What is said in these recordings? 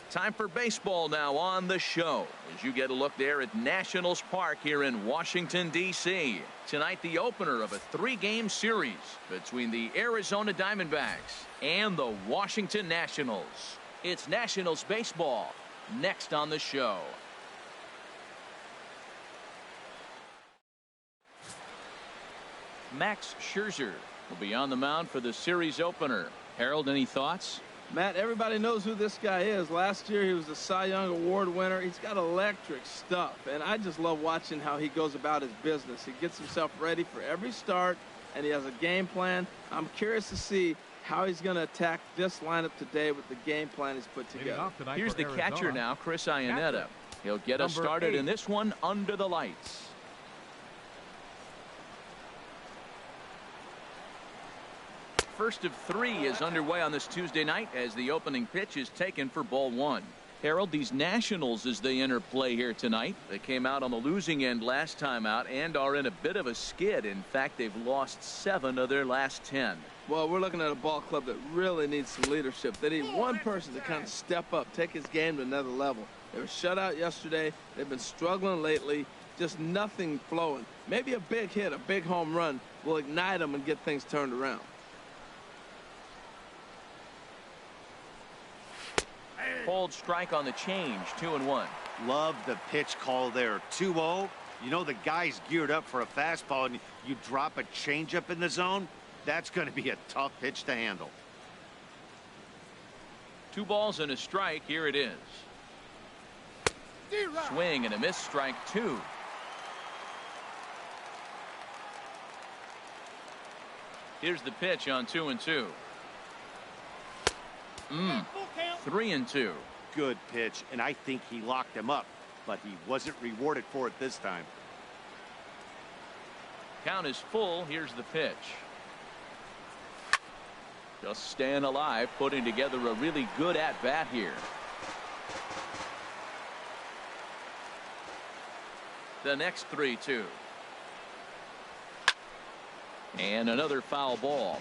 Time for baseball now on the show as you get a look there at Nationals Park here in Washington, D.C. Tonight, the opener of a 3-game series between the Arizona Diamondbacks and the Washington Nationals. It's Nationals baseball next on the show. Max Scherzer will be on the mound for the series opener. Harold, any thoughts? Matt, everybody knows who this guy is. Last year, he was a Cy Young Award winner. He's got electric stuff, and I just love watching how he goes about his business. He gets himself ready for every start, and he has a game plan. I'm curious to see how he's going to attack this lineup today with the game plan he's put together. Here's the catcher now, Chris Iannetta. He'll get us started in this one under the lights. First of 3 is underway on this Tuesday night as the opening pitch is taken for ball 1. Harold, these Nationals as they enter play here tonight. They came out on the losing end last time out and are in a bit of a skid. In fact, they've lost 7 of their last 10. Well, we're looking at a ball club that really needs some leadership. They need one person to kind of step up, take his game to another level. They were shut out yesterday. They've been struggling lately. Just nothing flowing. Maybe a big hit, a big home run will ignite them and get things turned around. Cold strike on the change, 2-1. Love the pitch call there. 2-0. You know the guy's geared up for a fastball, and you drop a changeup in the zone. That's going to be a tough pitch to handle. 2 balls and a strike. Here it is. Swing and a miss, strike 2. Here's the pitch on 2-2. 3-2. Good pitch, and I think he locked him up, but he wasn't rewarded for it this time. Count is full. Here's the pitch. Just staying alive, putting together a really good at-bat here. The next 3-2. And another foul ball.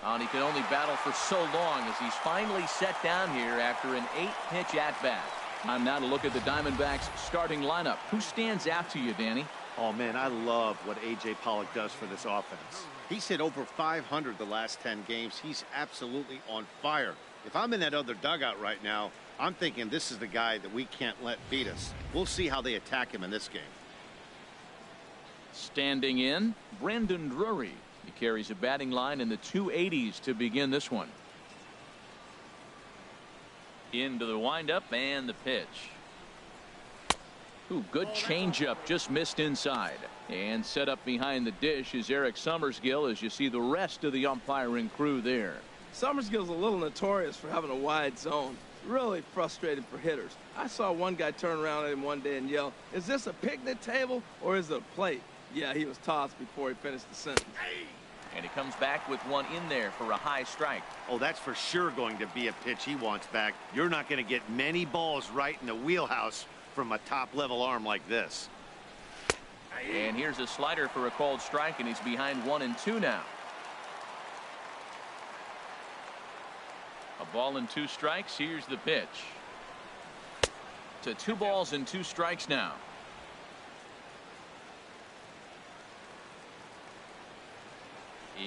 And he can only battle for so long as he's finally set down here after an 8-pitch at-bat. Time now to look at the Diamondbacks starting lineup. Who stands out to you, Danny? Oh, man, I love what A.J. Pollock does for this offense. He's hit over 500 the last 10 games. He's absolutely on fire. If I'm in that other dugout right now, I'm thinking this is the guy that we can't let beat us. We'll see how they attack him in this game. Standing in, Brandon Drury. He carries a batting line in the 280s to begin this one. Into the windup and the pitch. Ooh, good changeup, just missed inside. And set up behind the dish is Eric Summersgill as you see the rest of the umpiring crew there. Summersgill's a little notorious for having a wide zone. Really frustrating for hitters. I saw one guy turn around at him one day and yell, "Is this a picnic table or is it a plate?" Yeah, he was tossed before he finished the sentence. And he comes back with one in there for a high strike. Oh, that's for sure going to be a pitch he wants back. You're not going to get many balls right in the wheelhouse from a top-level arm like this. And here's a slider for a called strike, and he's behind 1-2 now. A ball and 2 strikes. Here's the pitch. To 2 balls and 2 strikes now.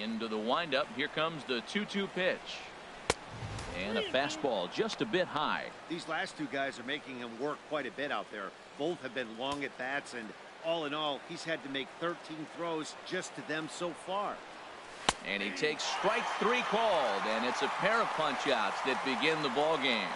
Into the windup. Here comes the 2-2 pitch. And a fastball just a bit high. These last 2 guys are making him work quite a bit out there. Both have been long at bats, and all in all, he's had to make 13 throws just to them so far. And he takes strike 3 called, and it's a pair of punch-outs that begin the ball game.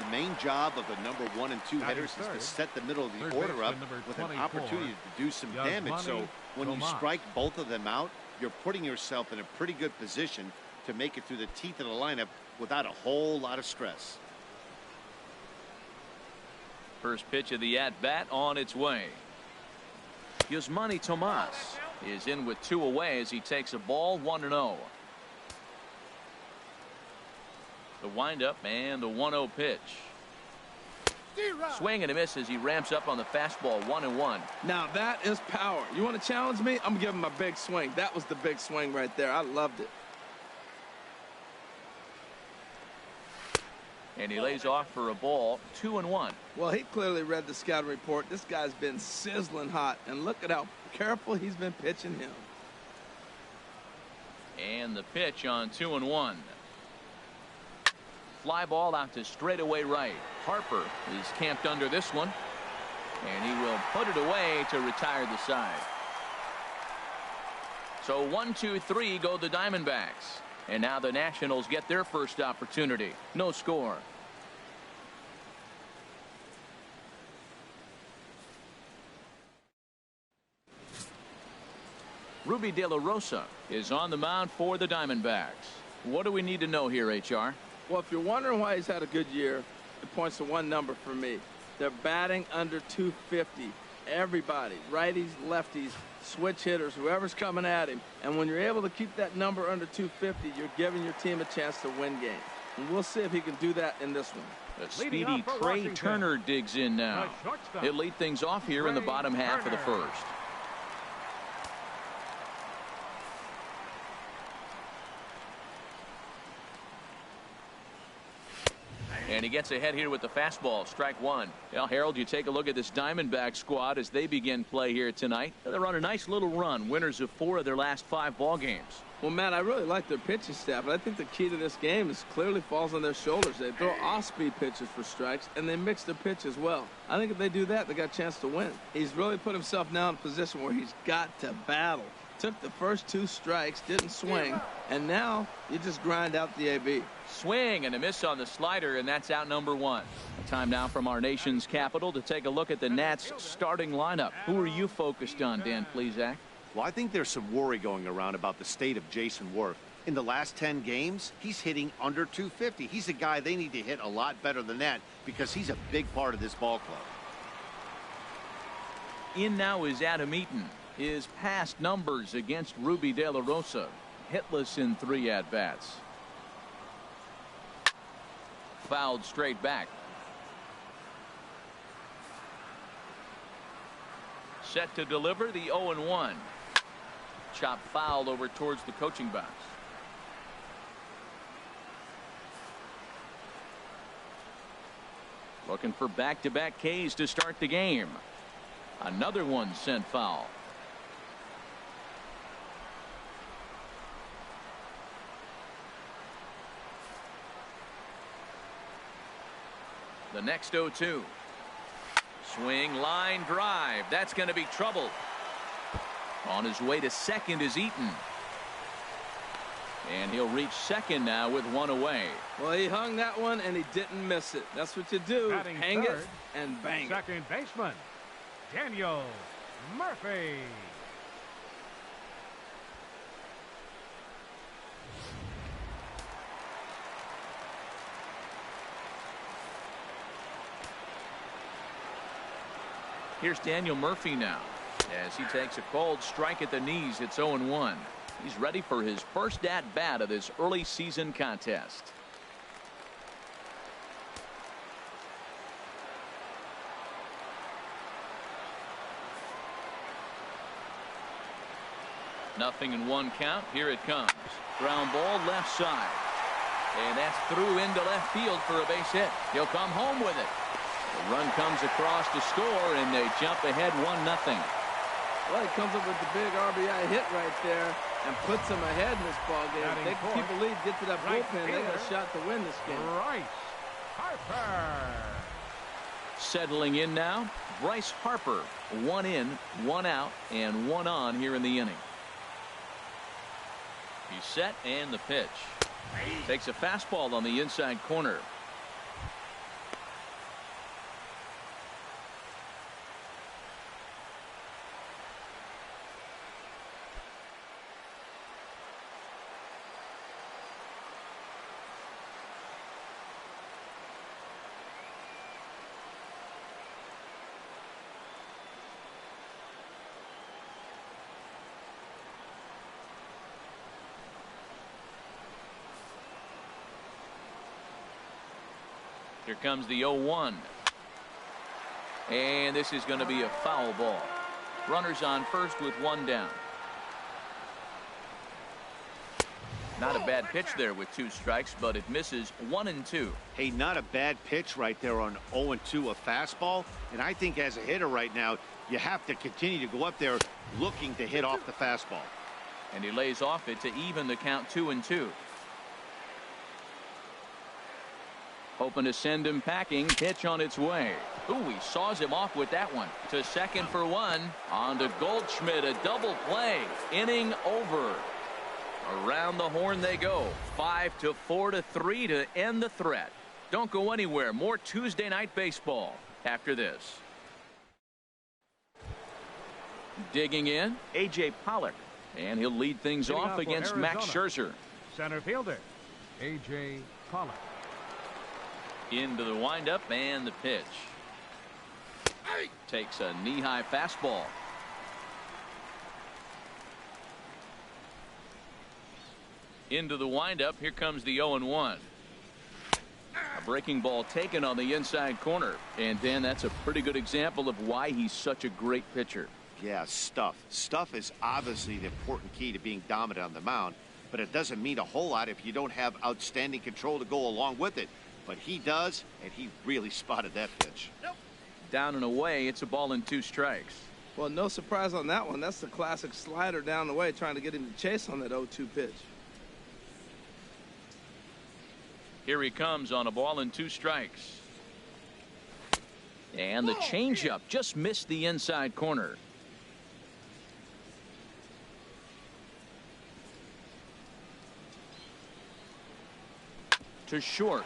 The main job of the number 1 and 2 hitters is to set the middle of the order up with an opportunity to do some damage. So when you strike both of them out, you're putting yourself in a pretty good position to make it through the teeth of the lineup without a whole lot of stress. First pitch of the at-bat on its way. Yasmani Tomas is in with 2 away as he takes a ball, 1-0. The windup and the 1-0 pitch. Swing and a miss as he ramps up on the fastball. 1-1. Now that is power. You want to challenge me? I'm giving him a big swing. That was the big swing right there. I loved it. And he lays off for a ball. 2-1. Well, he clearly read the scouting report. This guy's been sizzling hot, and look at how careful he's been pitching him. And the pitch on 2-1. Fly ball out to straightaway right. Harper is camped under this one, and he will put it away to retire the side. So 1-2-3 go the Diamondbacks. And now the Nationals get their first opportunity. No score. Ruby De La Rosa is on the mound for the Diamondbacks. What do we need to know here, HR? Well, if you're wondering why he's had a good year, it points to one number for me. They're batting under 250. Everybody, righties, lefties, switch hitters, whoever's coming at him. And when you're able to keep that number under 250, you're giving your team a chance to win games. And we'll see if he can do that in this one. The speedy Trey Turner digs in now. He'll lead things off here in the bottom half of the first. And he gets ahead here with the fastball. Strike one. Well, Harold, you take a look at this Diamondback squad as they begin play here tonight. They're on a nice little run. Winners of 4 of their last 5 ball games. Well, Matt, I really like their pitching staff, but I think the key to this game is clearly falls on their shoulders. They throw off-speed pitches for strikes, and they mix their pitch as well. I think if they do that, they got a chance to win. He's really put himself now in a position where he's got to battle. Took the first 2 strikes, didn't swing, and now you just grind out the AB. Swing and a miss on the slider, and that's out number 1. Time now from our nation's capital to take a look at the Nats starting lineup. Who are you focused on, Dan Plesac? Well, I think there's some worry going around about the state of Jason Worth. In the last 10 games, he's hitting under 250. He's a guy they need to hit a lot better than that because he's a big part of this ball club. In now is Adam Eaton. His past numbers against Ruby De La Rosa, hitless in 3 at-bats. Fouled straight back. Set to deliver the 0-1. Chop foul over towards the coaching box. Looking for back-to-back Ks to start the game. Another one sent foul. The next 0-2. Swing, line drive. That's going to be trouble. On his way to second is Eaton. And he'll reach second now with 1 away. Well, he hung that one and he didn't miss it. That's what you do. Hang it and bang it. Second baseman, Daniel Murphy. Here's Daniel Murphy now as he takes a cold strike at the knees. It's 0-1. He's ready for his first at-bat of this early season contest. Nothing in 1 count. Here it comes. Ground ball left side. And that's through into left field for a base hit. He'll come home with it. The run comes across to score, and they jump ahead 1-0. Well, he comes up with the big RBI hit right there and puts them ahead in this ball game. If they can keep a lead, get to that bullpen, they got a shot to win this game. Bryce Harper. Settling in now, Bryce Harper. 1 in, 1 out, and 1 on here in the inning. He's set, and the pitch. Takes a fastball on the inside corner. Here comes the 0-1. And this is going to be a foul ball. Runners on first with one down. Not a bad pitch there with 2 strikes, but it misses 1-2. Hey, not a bad pitch right there on 0-2, a fastball. And I think as a hitter right now, you have to continue to go up there looking to hit off the fastball. And he lays off it to even the count 2-2. Hoping to send him packing. Pitch on its way. Ooh, he saws him off with that one. To second for 1. On to Goldschmidt, a double play. Inning over. Around the horn they go. 5-4-3 to end the threat. Don't go anywhere. More Tuesday night baseball after this. Digging in, A.J. Pollock. And he'll lead things off against Max Scherzer. Center fielder, A.J. Pollock. Into the windup and the pitch. Takes a knee-high fastball. Into the windup. Here comes the 0-1. A breaking ball taken on the inside corner. And Dan, that's a pretty good example of why he's such a great pitcher. Yeah, stuff. Stuff is obviously the important key to being dominant on the mound, but it doesn't mean a whole lot if you don't have outstanding control to go along with it. But he does, and he really spotted that pitch. Down and away, it's a ball and 2 strikes. Well, no surprise on that one. That's the classic slider down the way, trying to get him to chase on that 0-2 pitch. Here he comes on a ball and 2 strikes. And the changeup just missed the inside corner. To short.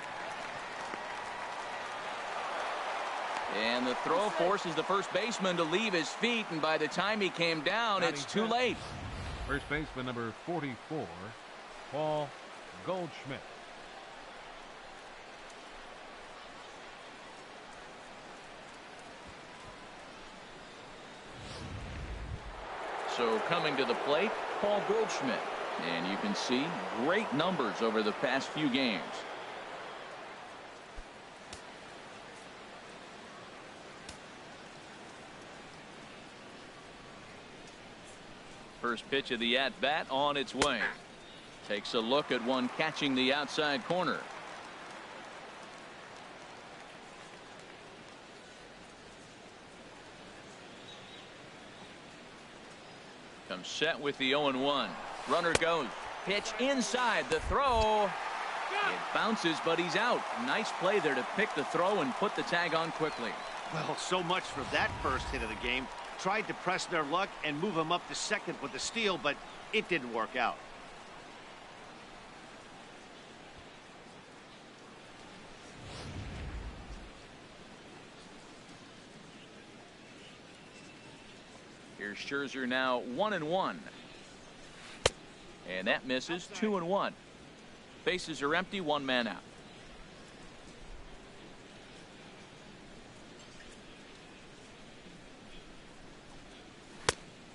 And the throw forces the first baseman to leave his feet, and by the time he came down, it's too late. First baseman number 44, Paul Goldschmidt. So coming to the plate, Paul Goldschmidt. And you can see great numbers over the past few games. First pitch of the at-bat on its way. Takes a look at one catching the outside corner. Comes set with the 0-1. Runner goes. Pitch inside. The throw. It bounces, but he's out. Nice play there to pick the throw and put the tag on quickly. Well, so much for that first hit of the game. Tried to press their luck and move him up to second with the steal, but it didn't work out. Here's Scherzer now 1-1. And that misses. 2-1. Bases are empty. 1 man out.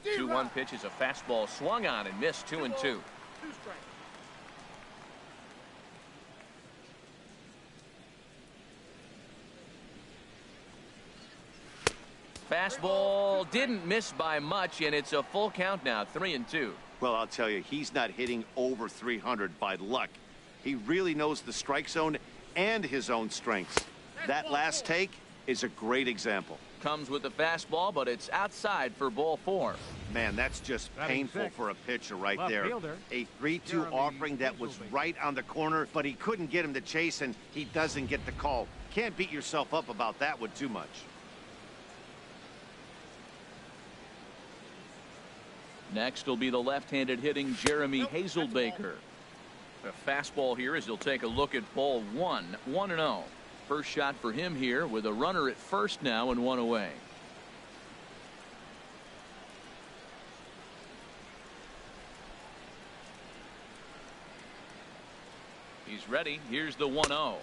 2-1 pitch is a fastball swung on and missed. 2-2. Fastball didn't miss by much, and it's a full count now. 3-2. Well, I'll tell you, he's not hitting over 300 by luck. He really knows the strike zone and his own strengths. That last take is a great example. Comes with the fastball, but it's outside for ball 4. Man, that's just painful for a pitcher right there. A 3-2 offering that was right on the corner, but he couldn't get him to chase, and he doesn't get the call. Can't beat yourself up about that one too much. Next will be the left-handed hitting Jeremy Hazelbaker. A fastball here as he'll take a look at ball 1. 1-0. First shot for him here with a runner at first now and 1 away. He's ready. Here's the 1-0.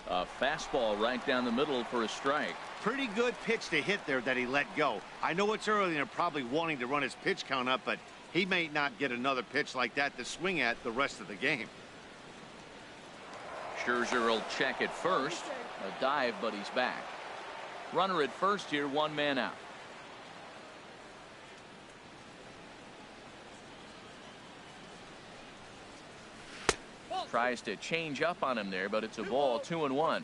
A fastball right down the middle for a strike. Pretty good pitch to hit there that he let go. I know it's early and they're probably wanting to run his pitch count up, but he may not get another pitch like that to swing at the rest of the game. Scherzer will check it first. A dive, but he's back. Runner at first here, one man out. Tries to change up on him there, but it's a ball, 2-1.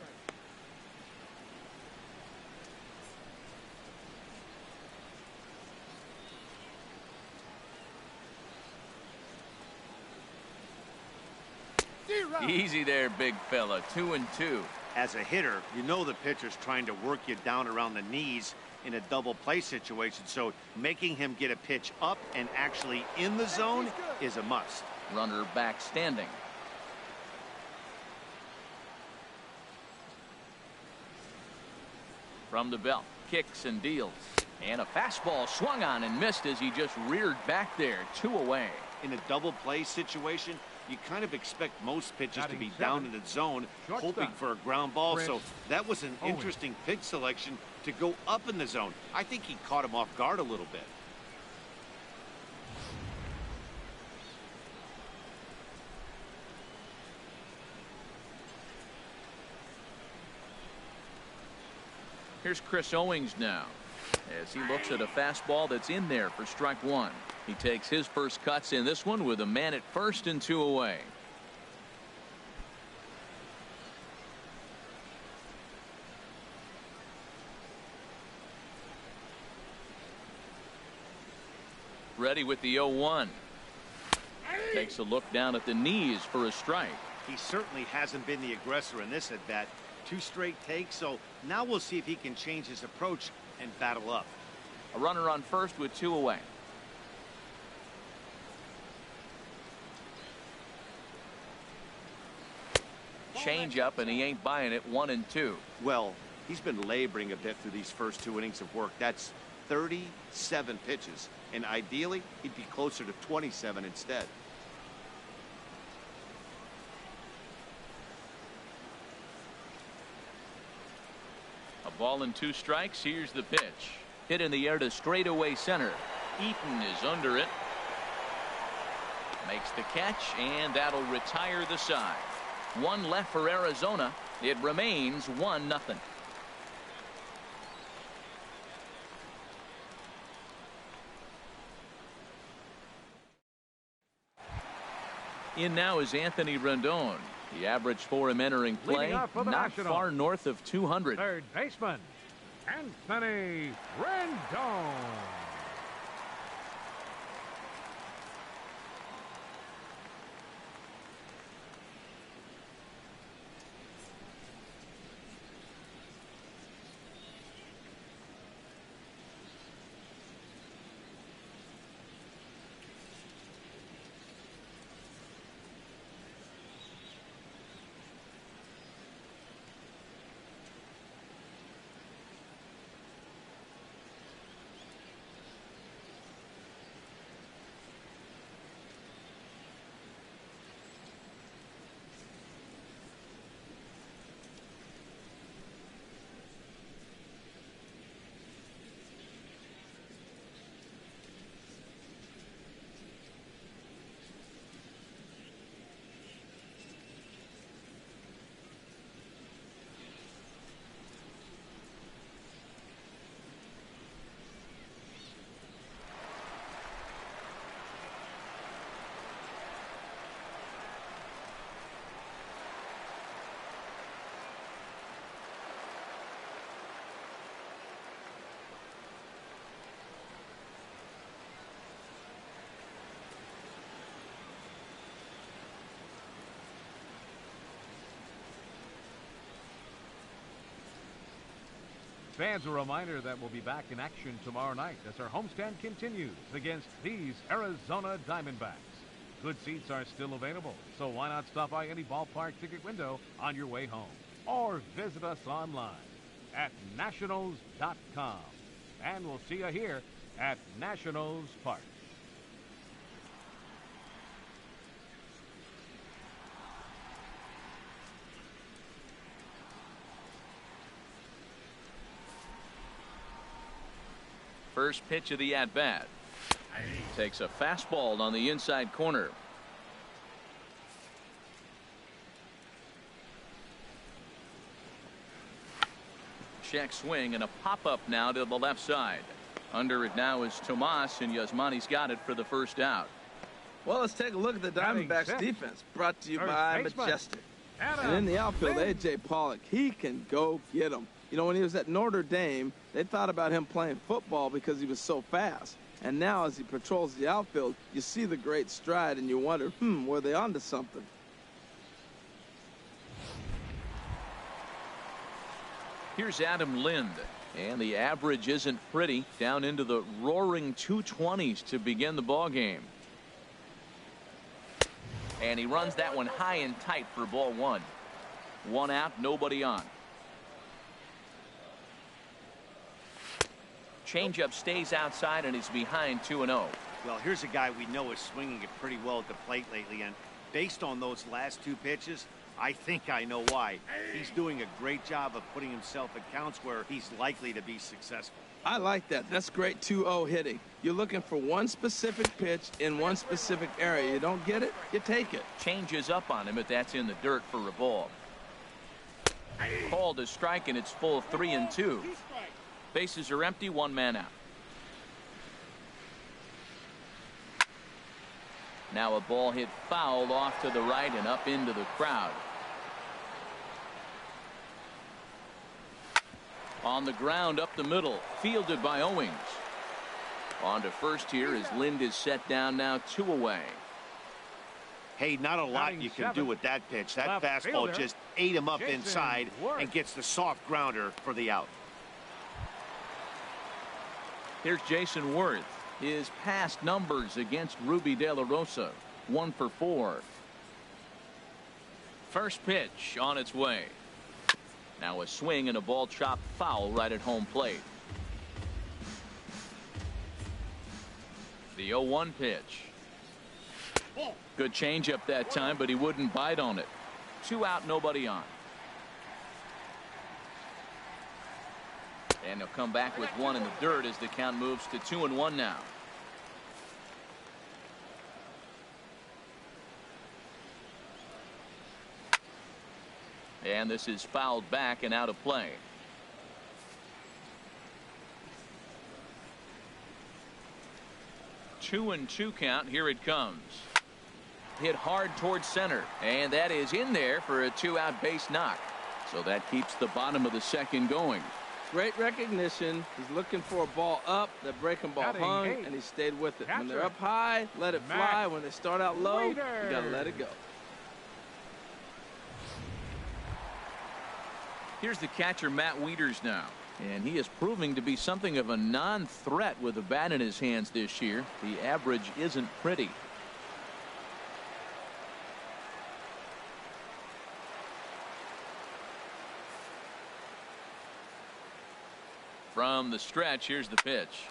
Easy there, big fella. 2-2. As a hitter, you know the pitcher's trying to work you down around the knees in a double play situation, so making him get a pitch up and actually in the zone is a must. Runner back standing. From the belt, kicks and deals. And a fastball swung on and missed as he just reared back there. 2 away. In a double play situation, you kind of expect most pitches to be down in the zone, hoping for a ground ball. So that was an interesting pitch selection to go up in the zone. I think he caught him off guard a little bit. Here's Chris Owings now, as he looks at a fastball that's in there for strike one. He takes his first cuts in this one with a man at first and 2 away. Ready with the 0-1. Takes a look down at the knees for a strike. He certainly hasn't been the aggressor in this at bat. 2 straight takes, so now we'll see if he can change his approach and battle up. A runner on first with 2 away. Change up, and he ain't buying it. 1-2. Well, he's been laboring a bit through these first 2 innings of work. That's 37 pitches, and ideally he'd be closer to 27 instead. A ball and 2 strikes. Here's the pitch. Hit in the air to straightaway center. Eaton is under it. Makes the catch, and that'll retire the side. 1 left for Arizona. It remains 1-0. In now is Anthony Rendon. The average for him entering play, not far north of 200. Third baseman, Anthony Rendon. Fans, a reminder that we'll be back in action tomorrow night as our homestand continues against these Arizona Diamondbacks. Good seats are still available, so why not stop by any ballpark ticket window on your way home, or visit us online at nationals.com. And we'll see you here at Nationals Park. First pitch of the at-bat. Takes a fastball on the inside corner. check swing and a pop-up now to the left side. Under it now is Tomas, and Yasmani's got it for the first out. Well, let's take a look at the Diamondbacks defense, brought to you by Majestic. And in the outfield, A.J. Pollock, he can go get them. You know, when he was at Notre Dame, they thought about him playing football because he was so fast. And now as he patrols the outfield, you see the great stride, and you wonder, were they onto something? Here's Adam Lind, and the average isn't pretty, down into the roaring 220s to begin the ball game. And he runs that one high and tight for ball one. One out, nobody on. Changeup stays outside, and he's behind 2-0. Well, here's a guy we know is swinging it pretty well at the plate lately, and based on those last two pitches, I think I know why. He's doing a great job of putting himself in counts where he's likely to be successful. I like that. That's great 2-0 hitting. You're looking for one specific pitch in one specific area. You don't get it, you take it. Changes up on him, but that's in the dirt for a ball. Called a strike, and it's full 3-2. Bases are empty, one man out. Now a ball hit foul off to the right and up into the crowd. On the ground up the middle, fielded by Owings. On to first here as Lind is set down now, 2 away. Hey, not a lot you can do with that pitch. That fastball just ate him up inside and gets the soft grounder for the out. Here's Jason Worth. His past numbers against Ruby De La Rosa, 1 for 4. First pitch on its way. Now a swing and a ball chopped foul right at home plate. The 0-1 pitch. Good changeup that time, but he wouldn't bite on it. 2 out, nobody on. And he'll come back with 1 in the dirt as the count moves to 2-1 now. And this is fouled back and out of play. Two and 2 count. Here it comes. Hit hard towards center, and that is in there for a 2-out base knock. So that keeps the bottom of the second going. Great recognition. He's looking for a ball up. The breaking ball hung, and he stayed with it. When they're up high, let it fly. When they start out low, you got to let it go. Here's the catcher, Matt Wieters, now. And he is proving to be something of a non-threat with the bat in his hands this year. The average isn't pretty. From the stretch, here's the pitch.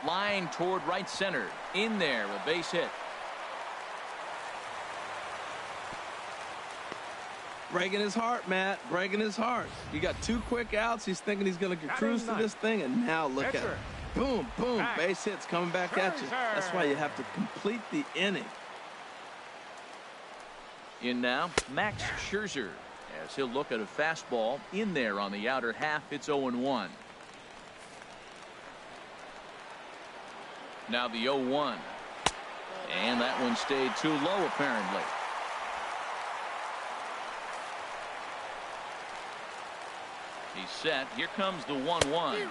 Line toward right center. In there, a base hit. Breaking his heart, Matt. Breaking his heart. You got 2 quick outs. He's thinking he's going to cruise to this thing, and now look at it. Boom, boom. Base hits coming back at you. That's why you have to complete the inning. In now, Max Scherzer, as he'll look at a fastball in there on the outer half. It's 0-1. Now the 0-1. And that one stayed too low, apparently. He's set. Here comes the 1-1.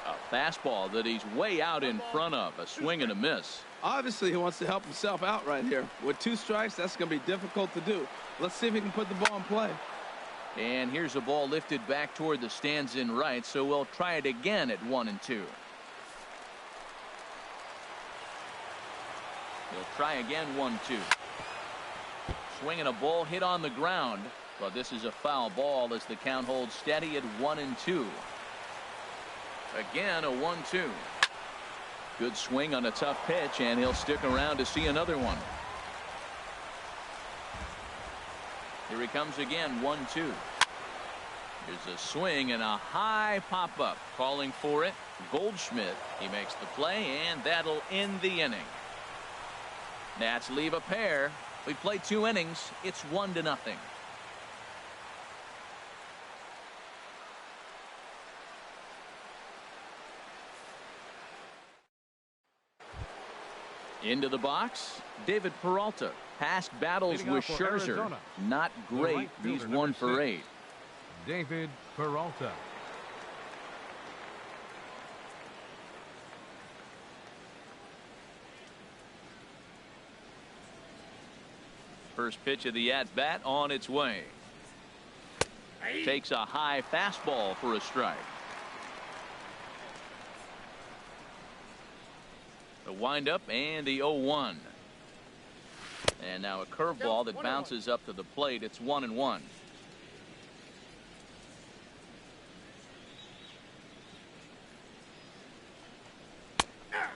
A fastball that he's way out in front of. A swing and a miss. Obviously, he wants to help himself out right here. With 2 strikes, that's going to be difficult to do. Let's see if he can put the ball in play. And here's a ball lifted back toward the stands in right, so we'll try it again at 1-2. He'll try again, 1-2. Swinging a ball hit on the ground. But this is a foul ball as the count holds steady at 1-2. Again, a 1-2. Good swing on a tough pitch, and he'll stick around to see another one. Here he comes again, 1-2. Here's a swing and a high pop-up. Calling for it, Goldschmidt. He makes the play, and that'll end the inning. Nats leave a pair. We played 2 innings. It's 1-0. Into the box, David Peralta. Past battles with Scherzer, Arizona, not great. He's 1 for 8. David Peralta. First pitch of the at-bat on its way. Takes a high fastball for a strike. The windup and the 0-1. And now a curveball that bounces up to the plate. It's 1-1.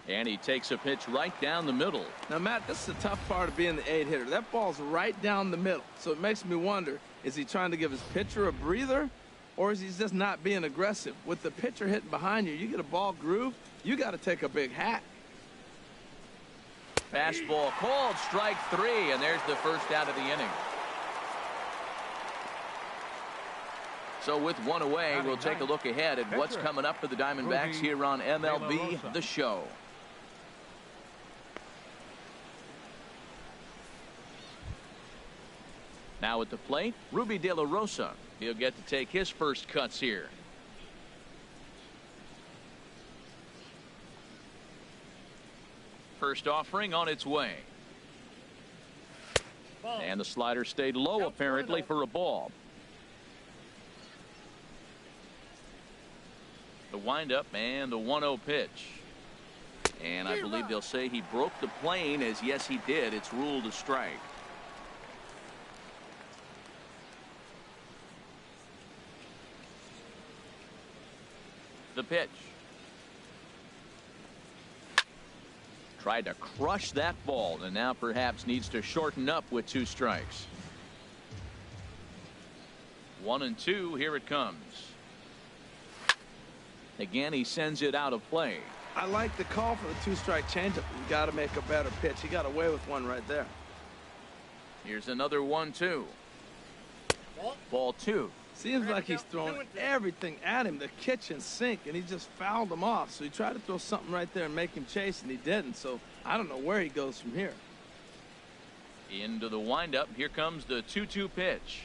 And he takes a pitch right down the middle. Now, Matt, this is the tough part of being the 8-hitter. That ball's right down the middle. So it makes me wonder, is he trying to give his pitcher a breather, or is he just not being aggressive? With the pitcher hitting behind you, you get a ball groove, you got to take a big hack. Fastball called, strike 3, and there's the first out of the inning. So with 1 away, we'll take a look ahead at what's coming up for the Diamondbacks here on MLB The Show. Now at the plate, Ruby De La Rosa. He'll get to take his first cuts here. First offering on its way. And the slider stayed low apparently for a ball. The windup and the 1-0 pitch. And I believe they'll say he broke the plane, as yes he did. It's ruled a strike. The pitch. Tried to crush that ball, and now perhaps needs to shorten up with 2 strikes. 1-2, here it comes. Again, he sends it out of play. I like the call for the 2-strike changeup. You got to make a better pitch. He got away with one right there. Here's another 1-2. Ball 2. Seems like he's throwing everything at him, the kitchen sink, and he just fouled him off. So he tried to throw something right there and make him chase, and he didn't. So I don't know where he goes from here. Into the windup. Here comes the 2-2 pitch.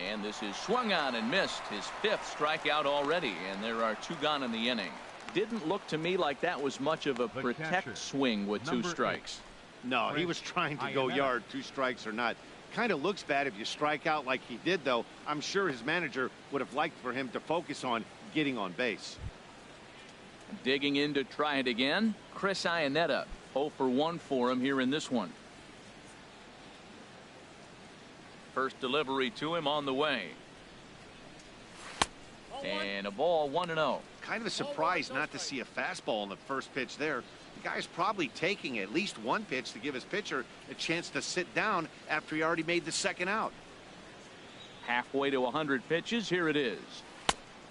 And this is swung on and missed. His 5th strikeout already, and there are 2 gone in the inning. Didn't look to me like that was much of a protect swing with 2 strikes. No, he was trying to go yard, 2 strikes or not. Kind of looks bad if you strike out like he did, though. I'm sure his manager would have liked for him to focus on getting on base. Digging in to try it again, Chris Iannetta. 0 for 1 for him here in this one. First delivery to him on the way. And a ball 1-0. Kind of a surprise not to see a fastball on the first pitch there. The guy's probably taking at least 1 pitch to give his pitcher a chance to sit down after he already made the 2nd out. Halfway to 100 pitches. Here it is.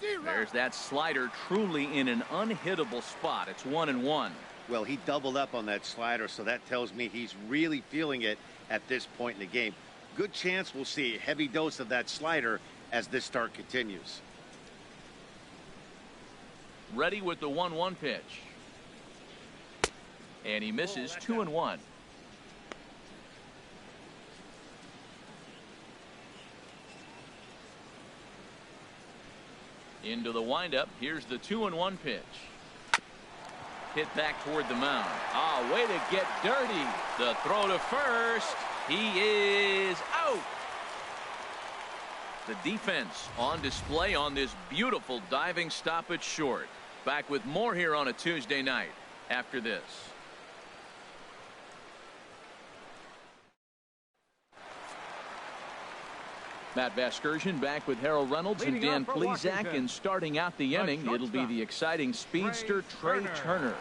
There's that slider, truly in an unhittable spot. It's 1-1. Well, he doubled up on that slider, so that tells me he's really feeling it at this point in the game. Good chance we'll see a heavy dose of that slider as this start continues. Ready with the 1-1 pitch. And he misses. 2-1. Into the windup. Here's the 2-1 pitch. Hit back toward the mound. Ah, way to get dirty. The throw to first. He is out. The defense on display on this beautiful diving stop at short. Back with more here on a Tuesday night after this. Matt Vasgersian back with Harold Reynolds and Dan Plesac, and starting out the inning, it'll be the exciting speedster Trey Turner.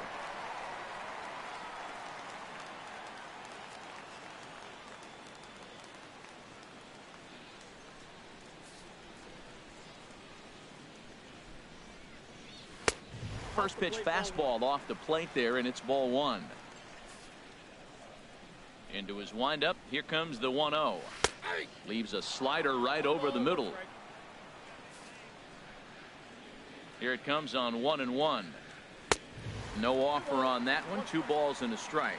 First pitch fastball off the plate there, and it's ball 1. Into his windup. Here comes the 1-0. Leaves a slider right over the middle. Here it comes on 1-1. No offer on that one. 2 balls and a strike.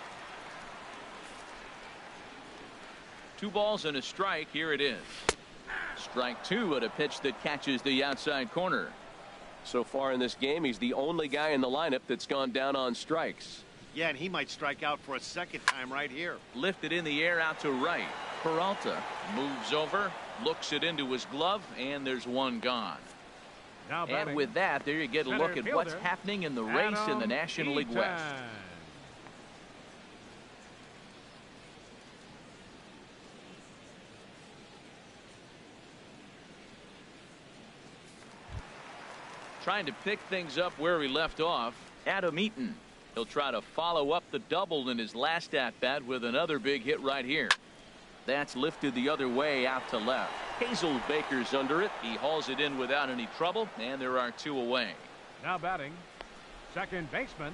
2 balls and a strike. Here it is. Strike 2 at a pitch that catches the outside corner. So far in this game, he's the only guy in the lineup that's gone down on strikes. Yeah, and he might strike out for a second time right here. Lifted in the air out to right. Peralta moves over, looks it into his glove, and there's one gone. Now and with that, there you get a look at what's happening in the race in the National League West. Trying to pick things up where he left off, Adam Eaton. He'll try to follow up the double in his last at-bat with another big hit right here. That's lifted the other way out to left. Hazel Baker's under it. He hauls it in without any trouble, and there are 2 away. Now batting, second baseman,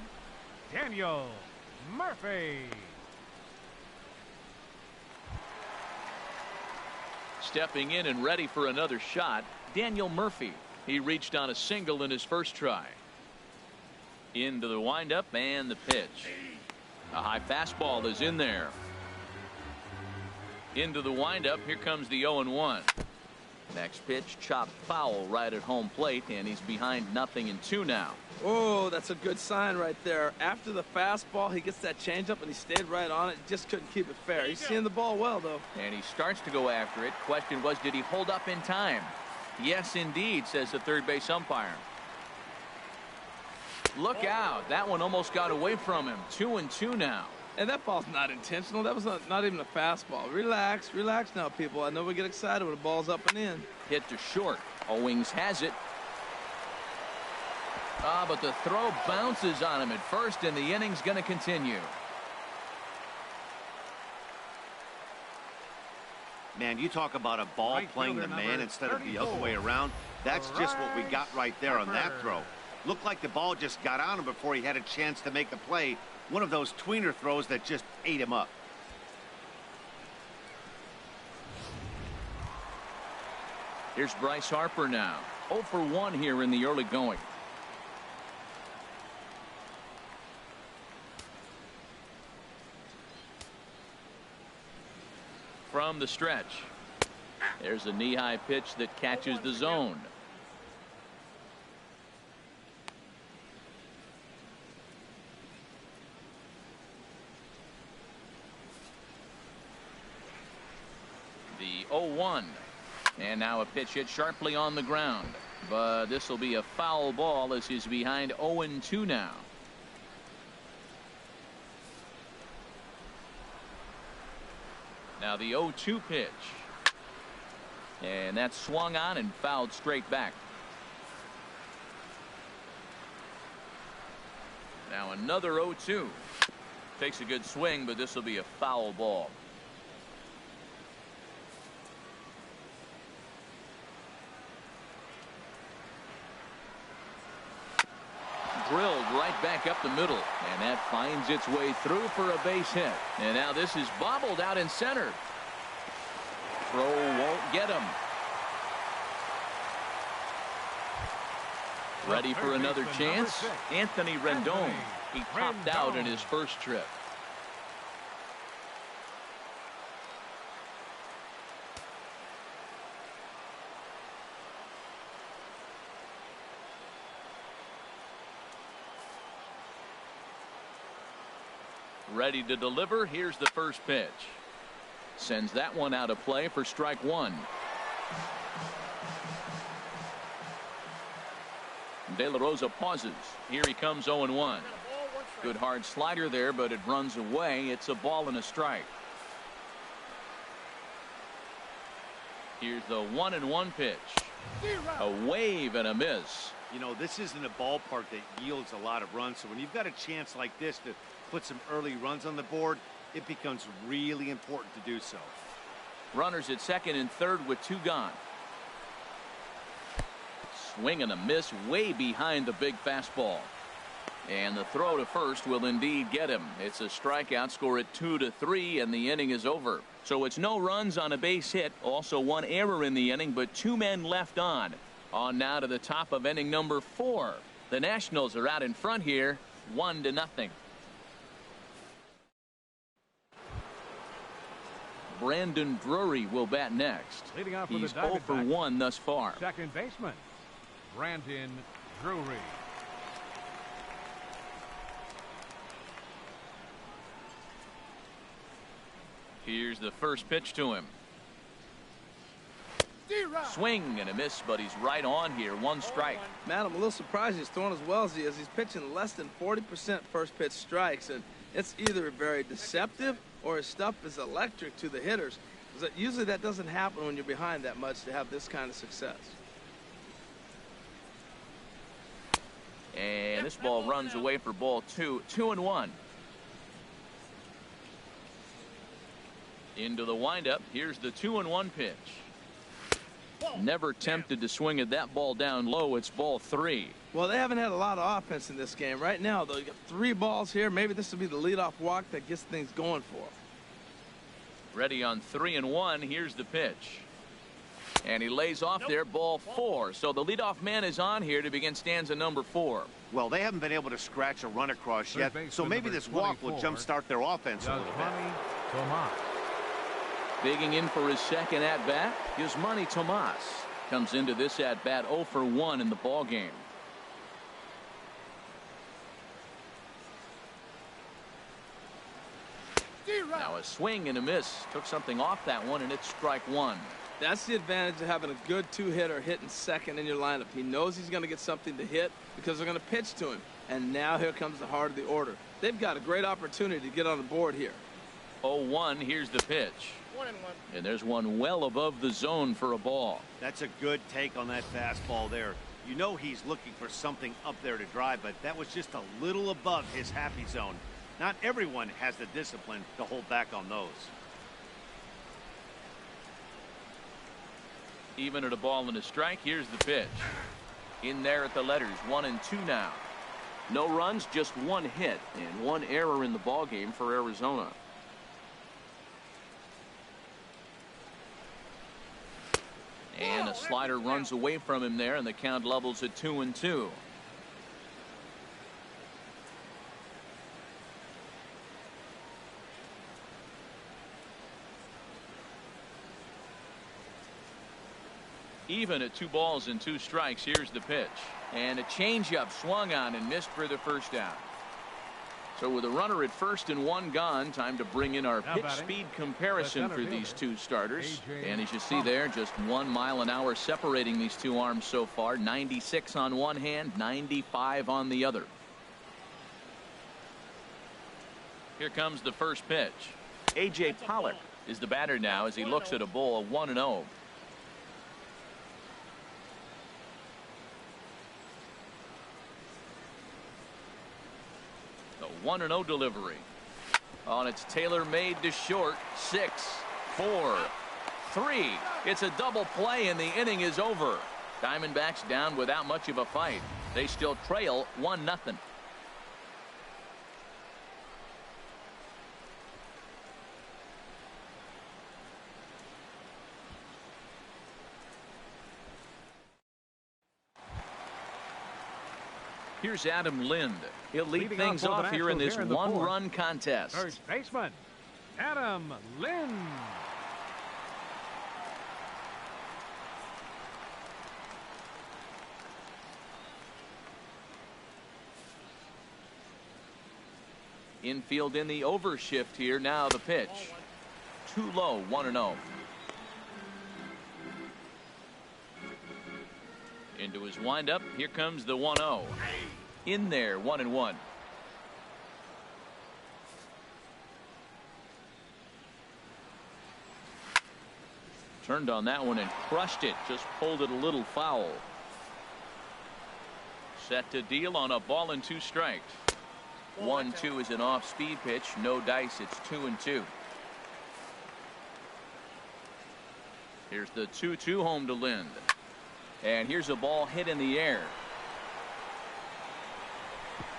Daniel Murphy. Stepping in and ready for another shot, Daniel Murphy. He reached on a single in his first try. Into the windup and the pitch. A high fastball is in there. Into the windup. Here comes the 0-1. Next pitch chopped foul right at home plate, and he's behind 0-2 now. Oh, that's a good sign right there. After the fastball, he gets that changeup and he stayed right on it. Just couldn't keep it fair. He's seeing the ball well, though. And he starts to go after it. Question was, did he hold up in time? Yes, indeed, says the third base umpire. Look out. That one almost got away from him. 2-2 now. And that ball's not intentional. That was not even a fastball. Relax now, people. I know we get excited when the ball's up and in. Hit to short. Owings has it. But the throw bounces on him at first, and the inning's going to continue. Man, you talk about a ball playing the man instead of the other way around. That's just what we got right there on that throw. Looked like the ball just got on him before he had a chance to make a play. One of those tweener throws that just ate him up. Here's Bryce Harper now. 0 for 1 here in the early going. From the stretch. There's a knee-high pitch that catches the zone. The 0-1. And now a pitch hit sharply on the ground. But this will be a foul ball as he's behind 0-2 now. Now the 0-2 pitch. And that's swung on and fouled straight back. Now another 0-2. Takes a good swing, but this will be a foul ball. Drilled right back up the middle, and that finds its way through for a base hit. And now this is bobbled out in center. Throw won't get him. Ready for another chance? Anthony Rendon. He popped out in his first trip. Ready to deliver. Here's the first pitch. Sends that one out of play for strike 1. De La Rosa pauses. Here he comes 0-1. Good hard slider there, but it runs away. It's a ball and a strike. Here's the 1-1 pitch. A wave and a miss. You know, this isn't a ballpark that yields a lot of runs, so when you've got a chance like this to put some early runs on the board, it becomes really important to do so. Runners at second and third with 2 gone. Swing and a miss way behind the big fastball. And the throw to first will indeed get him. It's a strikeout, score at 2-3, and the inning is over. So it's no runs on a base hit, also 1 error in the inning, but 2 men left on. On now to the top of inning number 4. The Nationals are out in front here, 1-0. Brandon Drury will bat next. Leading off for He's the 0 for Diamondbacks, 1 thus far. second baseman, Brandon Drury. Here's the first pitch to him. Swing and a miss, but he's right on here. 1 strike. Man, I'm a little surprised he's throwing as well as he is. He's pitching less than 40% first pitch strikes, and it's either very deceptive or his stuff is electric to the hitters. Usually that doesn't happen when you're behind that much to have this kind of success. And this ball runs away for ball 2. 2-1. Into the windup. Here's the 2-1 pitch. Never tempted to swing at that ball down low. It's ball 3. Well, they haven't had a lot of offense in this game. Right now, though, you got 3 balls here. Maybe this will be the leadoff walk that gets things going for them. Ready on 3-1. Here's the pitch. And he lays off there, ball 4. So the leadoff man is on here to begin stanza number 4. Well, they haven't been able to scratch a run across yet, so maybe this walk will jumpstart their offense a little bit. Digging in for his second at-bat, Yasmani Tomas comes into this at-bat 0 for 1 in the ball game. Now a swing and a miss. Took something off that one, and it's strike 1. That's the advantage of having a good 2-hitter hitting second in your lineup. He knows he's going to get something to hit because they're going to pitch to him. And now here comes the heart of the order. They've got a great opportunity to get on the board here. 0-1. Here's the pitch. 1-1. And there's one well above the zone for a ball. That's a good take on that fastball there. You know he's looking for something up there to drive, but that was just a little above his happy zone. Not everyone has the discipline to hold back on those. Even at a ball and a strike. Here's the pitch. In there at the letters. 1-2 now. No runs, just 1 hit and 1 error in the ball game for Arizona. And a slider runs away from him there, and the count levels at 2-2. Even at 2 balls and 2 strikes. Here's the pitch. And a changeup swung on and missed for the first out. So with a runner at first and 1 gone, time to bring in our pitch speed comparison for these 2 starters. And as you see there, just 1 mile an hour separating these 2 arms so far. 96 on one hand, 95 on the other. Here comes the first pitch. A.J. Pollock is the batter now as he looks at a ball 1-0. The 1-0 delivery. Oh, and it's tailor-made to short. 6, 4, 3. It's a double play, and the inning is over. Diamondbacks down without much of a fight. They still trail 1-0. Here's Adam Lind. He'll lead things off here in this 1-run contest. First baseman, Adam Lind. Infield in the overshift here. Now the pitch. Too low. 1-0. Into his windup. Here comes the 1-0. In there. 1-1. Turned on that one and crushed it. Just pulled it a little foul. Set to deal on a ball and 2 strikes. 1-2 is an off-speed pitch. No dice. It's 2-2. Here's the 2-2 home to Lind. And here's a ball hit in the air.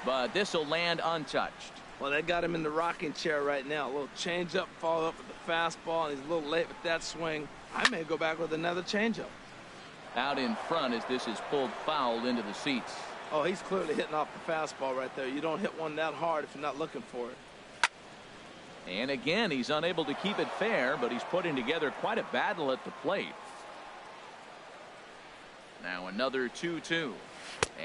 But this will land untouched. Well, they got him in the rocking chair right now. A little changeup, followed up with the fastball, and he's a little late with that swing. I may go back with another changeup. Out in front as this is pulled foul into the seats. Oh, he's clearly hitting off the fastball right there. You don't hit one that hard if you're not looking for it. And again, he's unable to keep it fair, but he's putting together quite a battle at the plate. Now another 2-2.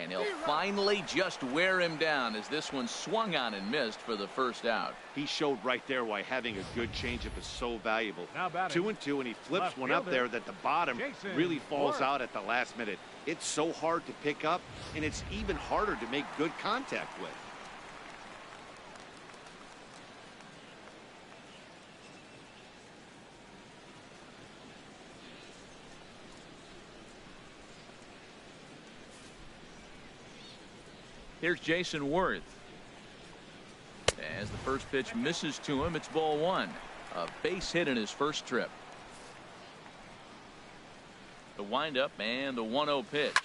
And he'll finally just wear him down as this one swung on and missed for the first out. He showed right there why having a good changeup is so valuable. 2-2, and he flips left one fielder, up there that the bottom really falls out at the last minute. It's so hard to pick up, and it's even harder to make good contact with. Here's Jason Worth. As the first pitch misses to him, it's ball one. A base hit in his first trip. The windup and the 1-0 pitch.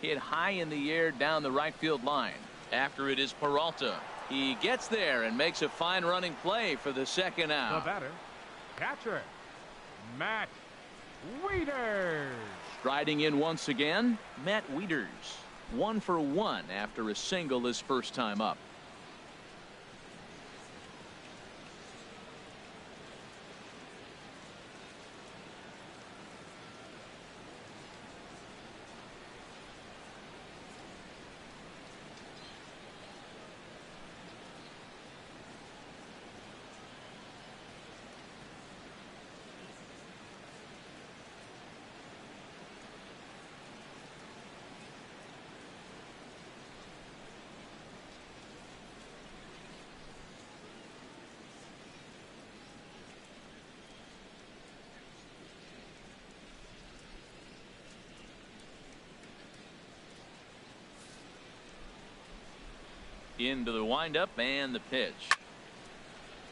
Hit high in the air down the right field line. After it is Peralta. He gets there and makes a fine running play for the second out. The batter, catcher, Matt Wieters. Striding in once again, Matt Wieters. 1 for 1 after a single his first time up. Into the windup and the pitch.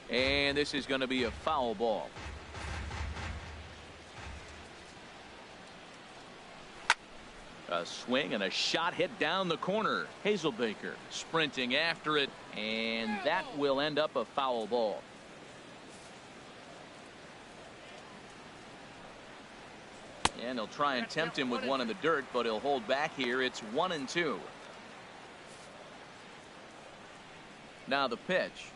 And this is going to be a foul ball. A swing and a shot hit down the corner. Hazelbaker sprinting after it, and that will end up a foul ball. And he'll try and tempt him with one in the dirt, but he'll hold back here. It's 1-2. Now the pitch.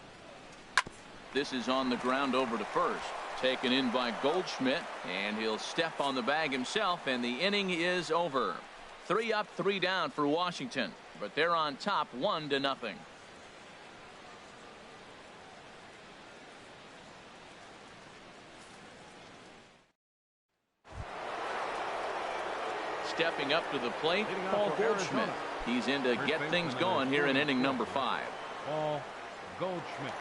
This is on the ground over to first. Taken in by Goldschmidt, and he'll step on the bag himself, and the inning is over. 3 up, 3 down for Washington, but they're on top 1-0. Stepping up to the plate, Paul Goldschmidt. He's in to get things going here in inning number 5. Paul Goldschmidt.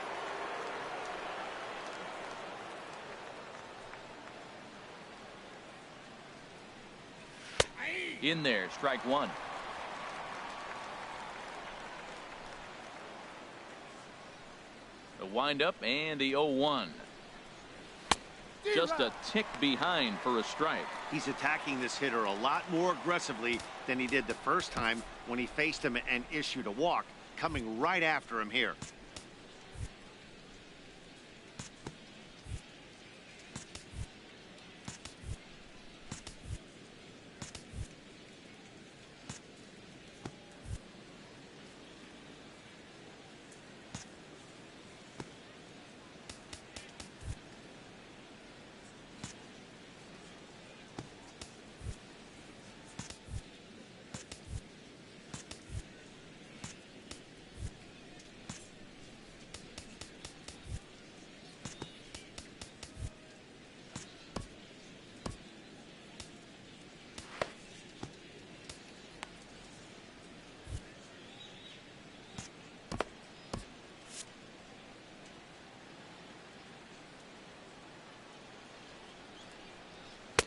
In there, strike one. The windup and the 0-1. Just a tick behind for a strike. He's attacking this hitter a lot more aggressively than he did the first time when he faced him and issued a walk. Coming right after him here.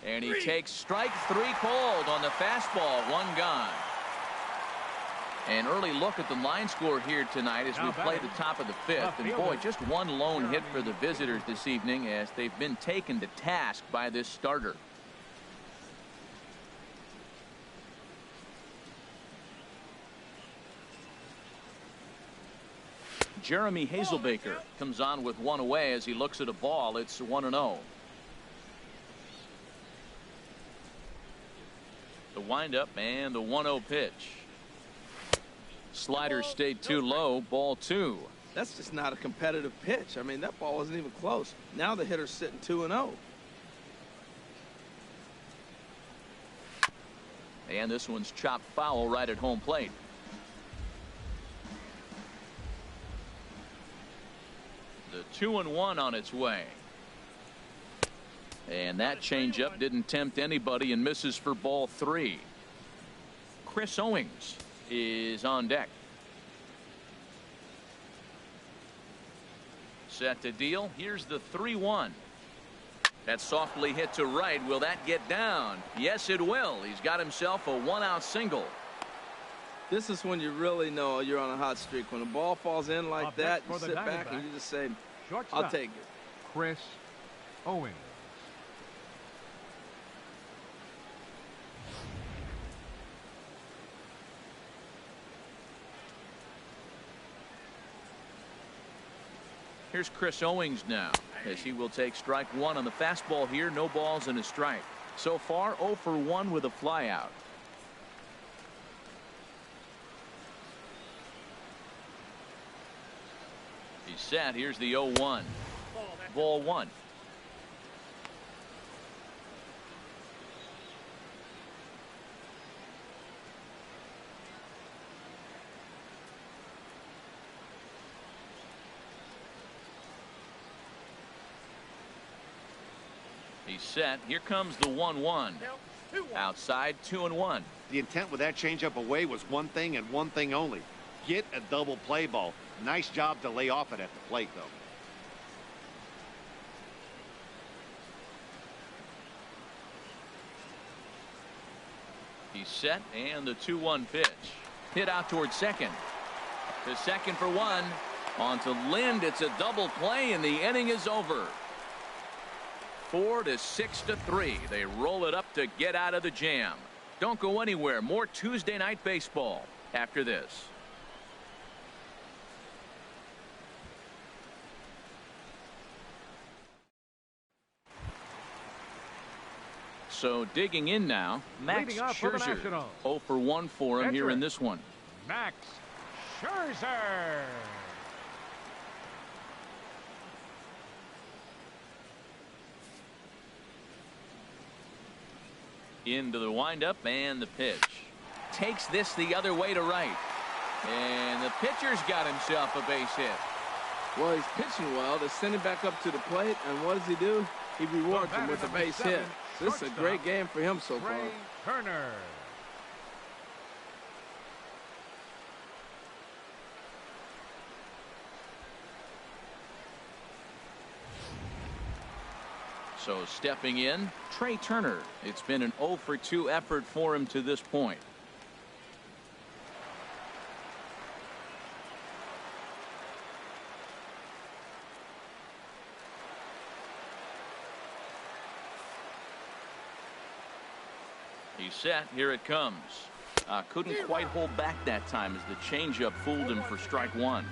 And he takes strike 3 called on the fastball. 1 gone. An early look at the line score here tonight as we play the top of the 5th. And boy, just 1 lone hit for the visitors this evening as they've been taken to task by this starter. Jeremy Hazelbaker comes on with 1 away as he looks at a ball. It's 1-0. The windup and the 1-0 pitch. Slider stayed too low. Ball 2. That's just not a competitive pitch. I mean, that ball wasn't even close. Now the hitter's sitting 2-0. And this one's chopped foul right at home plate. The 2-1 on its way. And that changeup didn't tempt anybody and misses for ball 3. Chris Owings is on deck. Set to deal. Here's the 3-1. That's softly hit to right. Will that get down? Yes, it will. He's got himself a 1-out single. This is when you really know you're on a hot streak. When the ball falls in like that, you sit back and you just say, I'll take it. Chris Owings. Here's Chris Owings now, as he will take strike 1 on the fastball here. No balls and a strike. So far, 0 for 1 with a flyout. He's set. Here's the 0-1. Ball 1. He's set. Here comes the 1-1. Outside, 2-1. The intent with that changeup away was one thing and one thing only. Get a double play ball. Nice job to lay off it at the plate, though. He's set, and the 2-1 pitch. Hit out towards second. To second for 1. On to Lind. It's a double play, and the inning is over. 4 to 6 to 3. They roll it up to get out of the jam. Don't go anywhere. More Tuesday night baseball after this. So digging in now, Max Scherzer. 0 for 1 for him here in this one. Max Scherzer. Into the windup and the pitch. Takes this the other way to right. And the pitcher's got himself a base hit. Well, he's pitching well. They send him back up to the plate, and what does he do? He rewards him with a base hit. This is a great game for him so far. Turner. So stepping in, Trey Turner. It's been an 0 for 2 effort for him to this point. He's set. Here it comes. Couldn't quite hold back that time as the changeup fooled him for strike 1.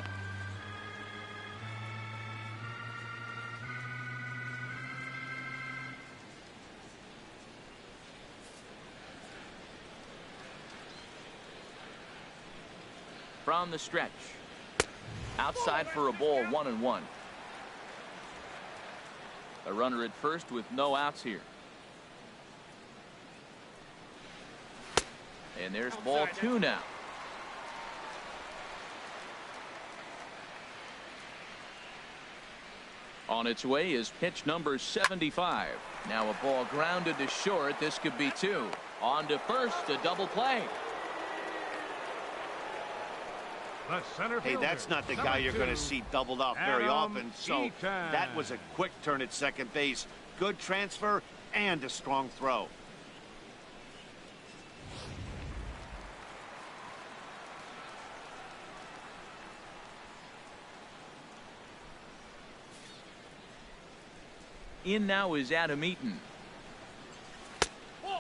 From the stretch. Outside for a ball, 1-1. A runner at first with no outs here. And there's ball 2 now. On its way is pitch number 75. Now a ball grounded to short. This could be 2. On to first, a double play. Hey, that's not the guy you're going to see doubled off very often. So that was a quick turn at second base. Good transfer and a strong throw. In now is Adam Eaton.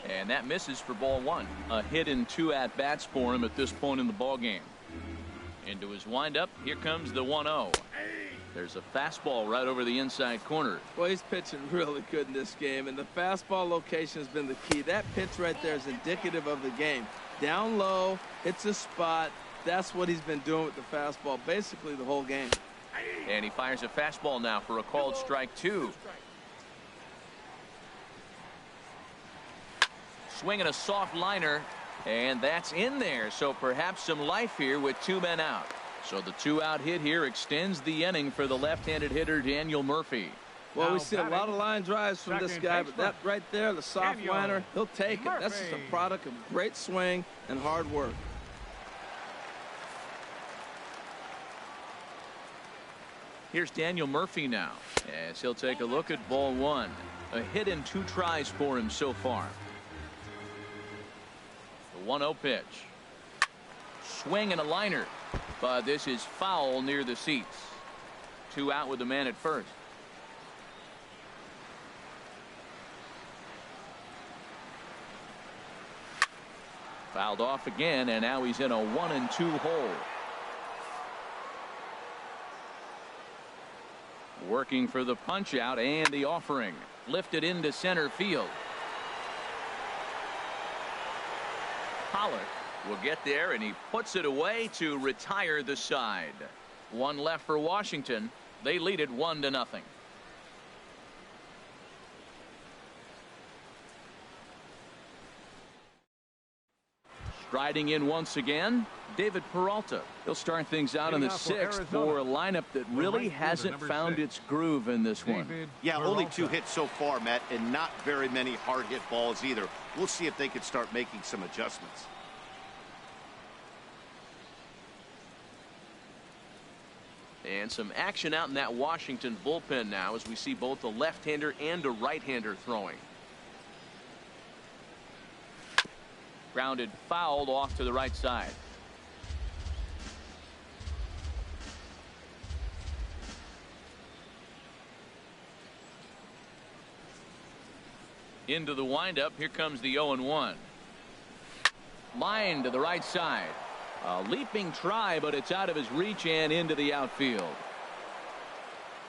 And that misses for ball 1. A hit in 2 at-bats for him at this point in the ballgame. Into his windup. Here comes the 1-0. There's a fastball right over the inside corner. Well, he's pitching really good in this game, and the fastball location has been the key. That pitch right there is indicative of the game. Down low, it's a spot. That's what he's been doing with the fastball basically the whole game. And he fires a fastball now for a called strike 2. Swinging a soft liner, and that's in there. So perhaps some life here with 2 men out. So the 2-out hit here extends the inning for the left-handed hitter Daniel Murphy. Well, we see a lot of line drives from this guy, but that right there, the soft liner, he'll take it. That's just a product of great swing and hard work. Here's Daniel Murphy now, as he'll take a look at ball 1. A hit in 2 tries for him so far. The 1-0 pitch. Swing and a liner, but this is foul near the seats. 2 out with the man at first. Fouled off again, and now he's in a 1-2 hole. Working for the punch out and the offering. Lifted into center field. Pollock will get there, and he puts it away to retire the side. 1 left for Washington. They lead it 1-0. Striding in once again, David Peralta. He'll start things out in the 6th for a lineup that really hasn't found its groove in this one. Yeah, only 2 hits so far, Matt, and not very many hard hit balls either. We'll see if they can start making some adjustments. And some action out in that Washington bullpen now as we see both a left-hander and a right-hander throwing. Grounded fouled off to the right side. Into the windup. Here comes the 0-1. Line to the right side. A leaping try, but it's out of his reach and into the outfield.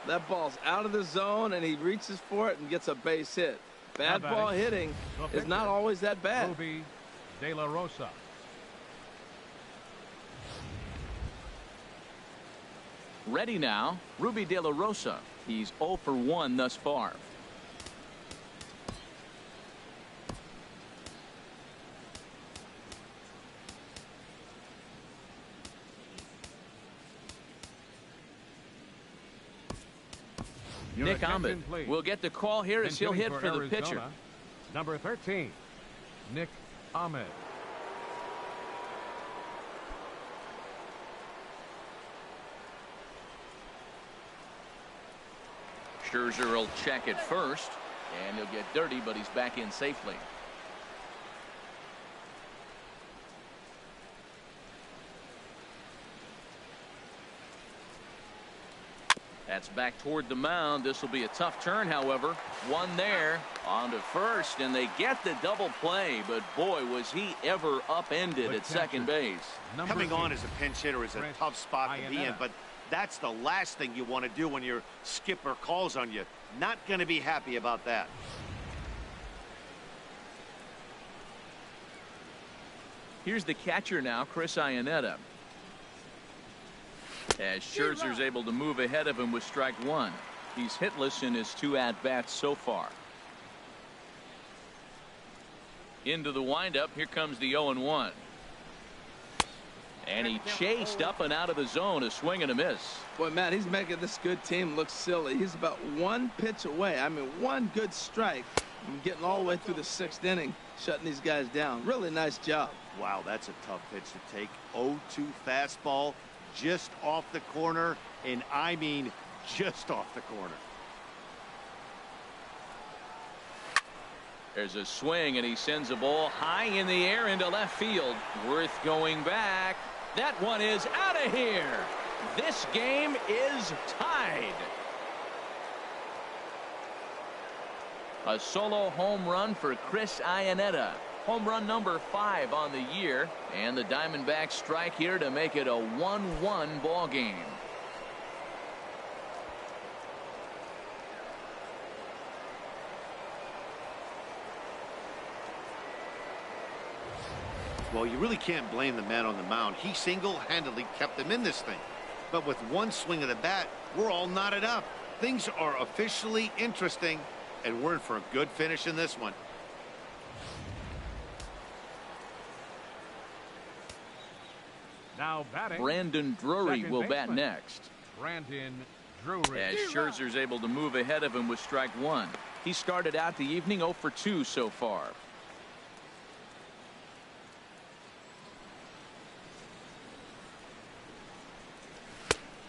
That ball's out of the zone, and he reaches for it and gets a base hit. Bad ball hitting is not always that bad. Ruby De La Rosa. Ready now, Ruby De La Rosa. He's 0 for 1 thus far. Nick Ahmed will get the call here as he'll hit for the pitcher. Number 13, Nick Ahmed. Scherzer will check it first, and he'll get dirty, but he's back in safely. That's back toward the mound. This will be a tough turn, however. One there, on to first, and they get the double play, but boy, was he ever upended at second base. Coming on as a pinch hitter is a tough spot to be in, but that's the last thing you want to do when your skipper calls on you. Not going to be happy about that. Here's the catcher now, Chris Iannetta. As Scherzer's able to move ahead of him with strike 1. He's hitless in his 2 at-bats so far. Into the windup. Here comes the 0-1. And he chased up and out of the zone. A swing and a miss. Boy, Matt, he's making this good team look silly. He's about 1 pitch away. I mean, 1 good strike from getting all the way through the 6th inning, shutting these guys down. Really nice job. Wow, that's a tough pitch to take. 0-2 fastball. Just off the corner, and I mean just off the corner. There's a swing, and he sends a ball high in the air into left field. Worth going back. That one is out of here. This game is tied. A solo home run for Chris Iannetta. Home run number 5 on the year, and the Diamondbacks strike here to make it a 1-1 ball game. Well, you really can't blame the man on the mound. He single-handedly kept them in this thing. but with one swing of the bat, we're all knotted up. Things are officially interesting, and we're in for a good finish in this one. Now batting, Brandon Drury will bat next. Brandon Drury. As Scherzer's able to move ahead of him with strike one. He started out the evening 0 for 2 so far.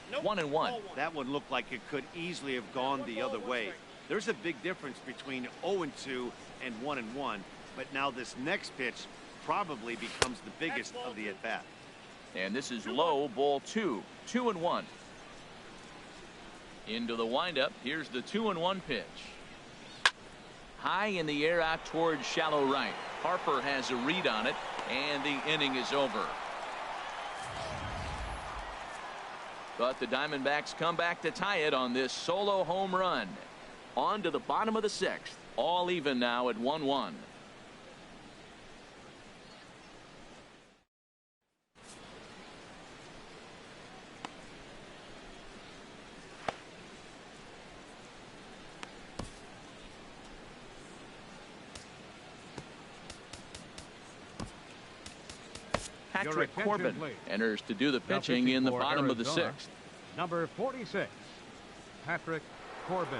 Nope. 1-1. That one looked like it could easily have gone the other way. There's a big difference between 0-2 and 1-1, but now this next pitch probably becomes the biggest of the at-bat. And this is low, ball 2. 2-1. Into the windup. Here's the 2-1 pitch. High in the air out towards shallow right. Harper has a read on it, and the inning is over. But the Diamondbacks come back to tie it on this solo home run. On to the bottom of the 6th. All even now at 1-1. Patrick Corbin enters to do the pitching in the bottom of the 6th. Number 46, Patrick Corbin.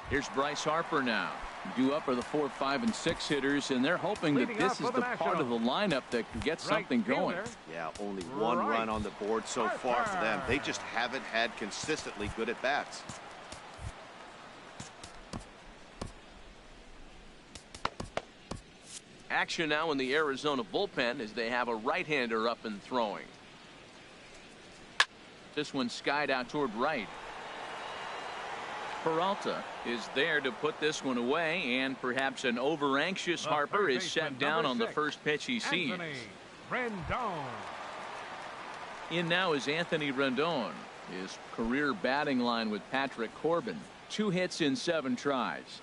Here's Bryce Harper now. Due up are the 4, 5, and 6 hitters, and they're hoping that this is the part of the lineup that can get something going. Yeah, only one run on the board so far for them. They just haven't had consistently good at bats. Action now in the Arizona bullpen as they have a right-hander up and throwing. This one skied out toward right. Peralta is there to put this one away, and perhaps an over-anxious Harper is set down on the first pitch he sees. In now is Anthony Rendon. His career batting line with Patrick Corbin. 2 hits in 7 tries.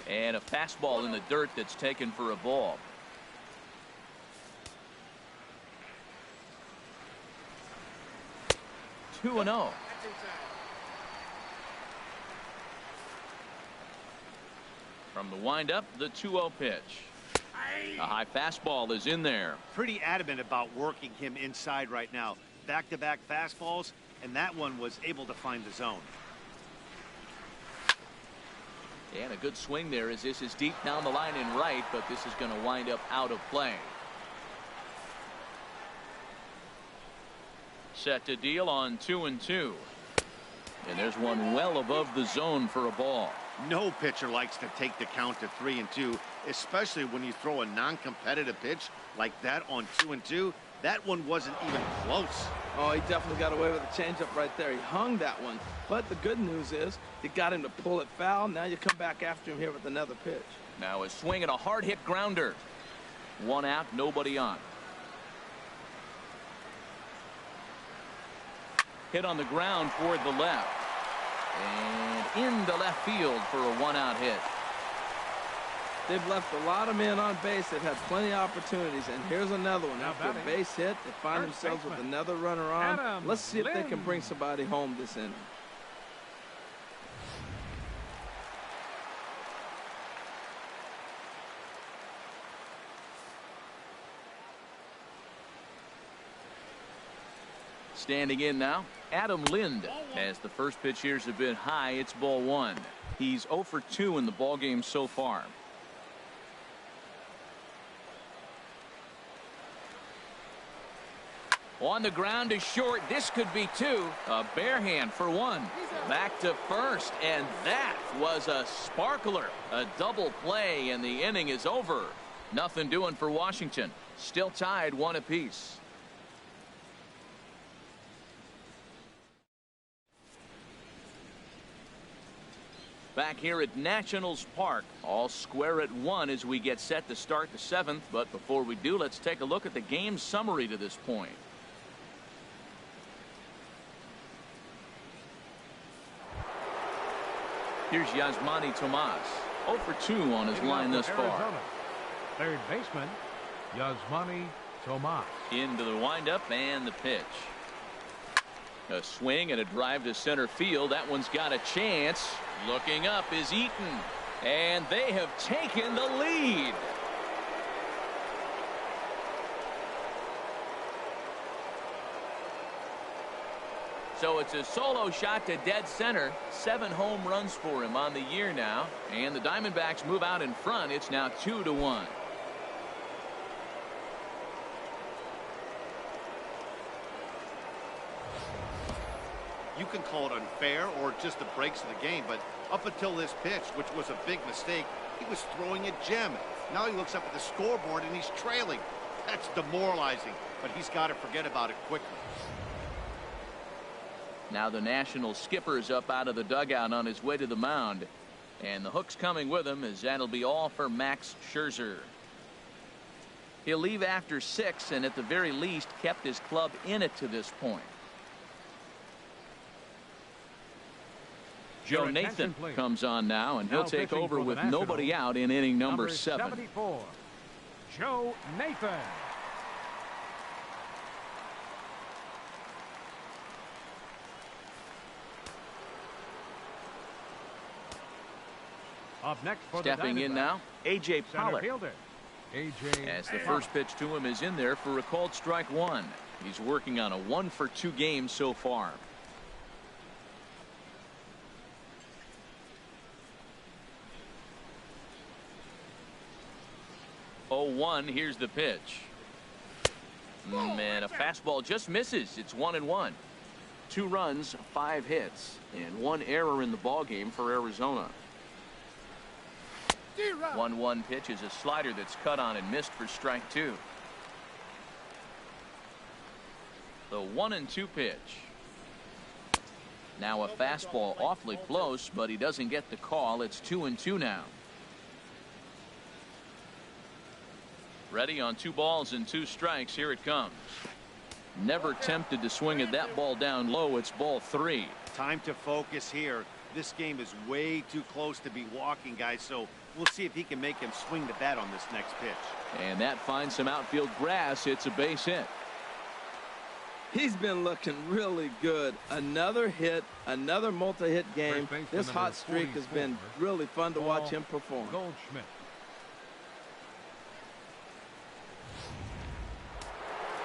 And a fastball in the dirt that's taken for a ball. Two 2-0. From the windup, the 2-0 pitch. A high fastball is in there. Pretty adamant about working him inside right now. Back-to-back fastballs, and that one was able to find the zone. And a good swing there as this is deep down the line in right, but this is going to wind up out of play. Set to deal on 2-2. And there's one well above the zone for a ball. No pitcher likes to take the count to 3-2, especially when you throw a non-competitive pitch like that on 2-2. That one wasn't even close. Oh, he definitely got away with a changeup right there. He hung that one. But the good news is you got him to pull it foul. Now you come back after him here with another pitch. Now a swing and a hard hit grounder. 1 out, nobody on. Hit on the ground toward the left. And into left field for a 1-out hit. They've left a lot of men on base. They've had plenty of opportunities. And here's another one. After a base hit, they find themselves with another runner on. Let's see if they can bring somebody home this inning. Standing in now, Adam Lind. As the first pitch here is a bit high, it's ball 1. He's 0 for 2 in the ballgame so far. On the ground is short. This could be two. A bare hand for one. Back to first, and that was a sparkler. A double play, and the inning is over. Nothing doing for Washington. Still tied 1 apiece. Back here at Nationals Park, all square at 1 as we get set to start the 7th. But before we do, let's take a look at the game summary to this point. Here's Yasmani Tomas, 0 for 2 on his line thus far. Third baseman, Yasmani Tomas. Into the windup and the pitch. A swing and a drive to center field. That one's got a chance. Looking up is Eaton. And they have taken the lead. So it's a solo shot to dead center. 7 home runs for him on the year now. And the Diamondbacks move out in front. It's now 2-1. You can call it unfair or just the breaks of the game, but up until this pitch, which was a big mistake, he was throwing a gem. Now he looks up at the scoreboard and he's trailing. That's demoralizing, but he's got to forget about it quickly. Now the National skipper's up out of the dugout on his way to the mound. And the hook's coming with him, as that'll be all for Max Scherzer. He'll leave after 6 and at the very least kept his club in it to this point. Joe Nathan comes on now, and he'll take over with nobody out in inning number 7. 74, Joe Nathan. Up next for stepping in now, A.J. Pollock. A.J. As the first pitch to him is in there for a called strike 1. He's working on a 1 for 2 game so far. Oh, 1. Here's the pitch. Man, a fastball just misses. It's 1-1. 2 runs, 5 hits, and 1 error in the ballgame for Arizona. 1-1 pitch is a slider that's cut on and missed for strike 2. The 1-2 pitch. Now a fastball awfully close, but he doesn't get the call. It's 2-2 now. Ready on 2 balls and 2 strikes. Here it comes. Never tempted to swing at that ball down low. It's ball 3. Time to focus here. This game is way too close to be walking, guys, so we'll see if he can make him swing the bat on this next pitch. And that finds some outfield grass. It's a base hit. He's been looking really good. Another hit, another multi-hit game. This hot streak has been really fun to watch him perform. Goldschmidt.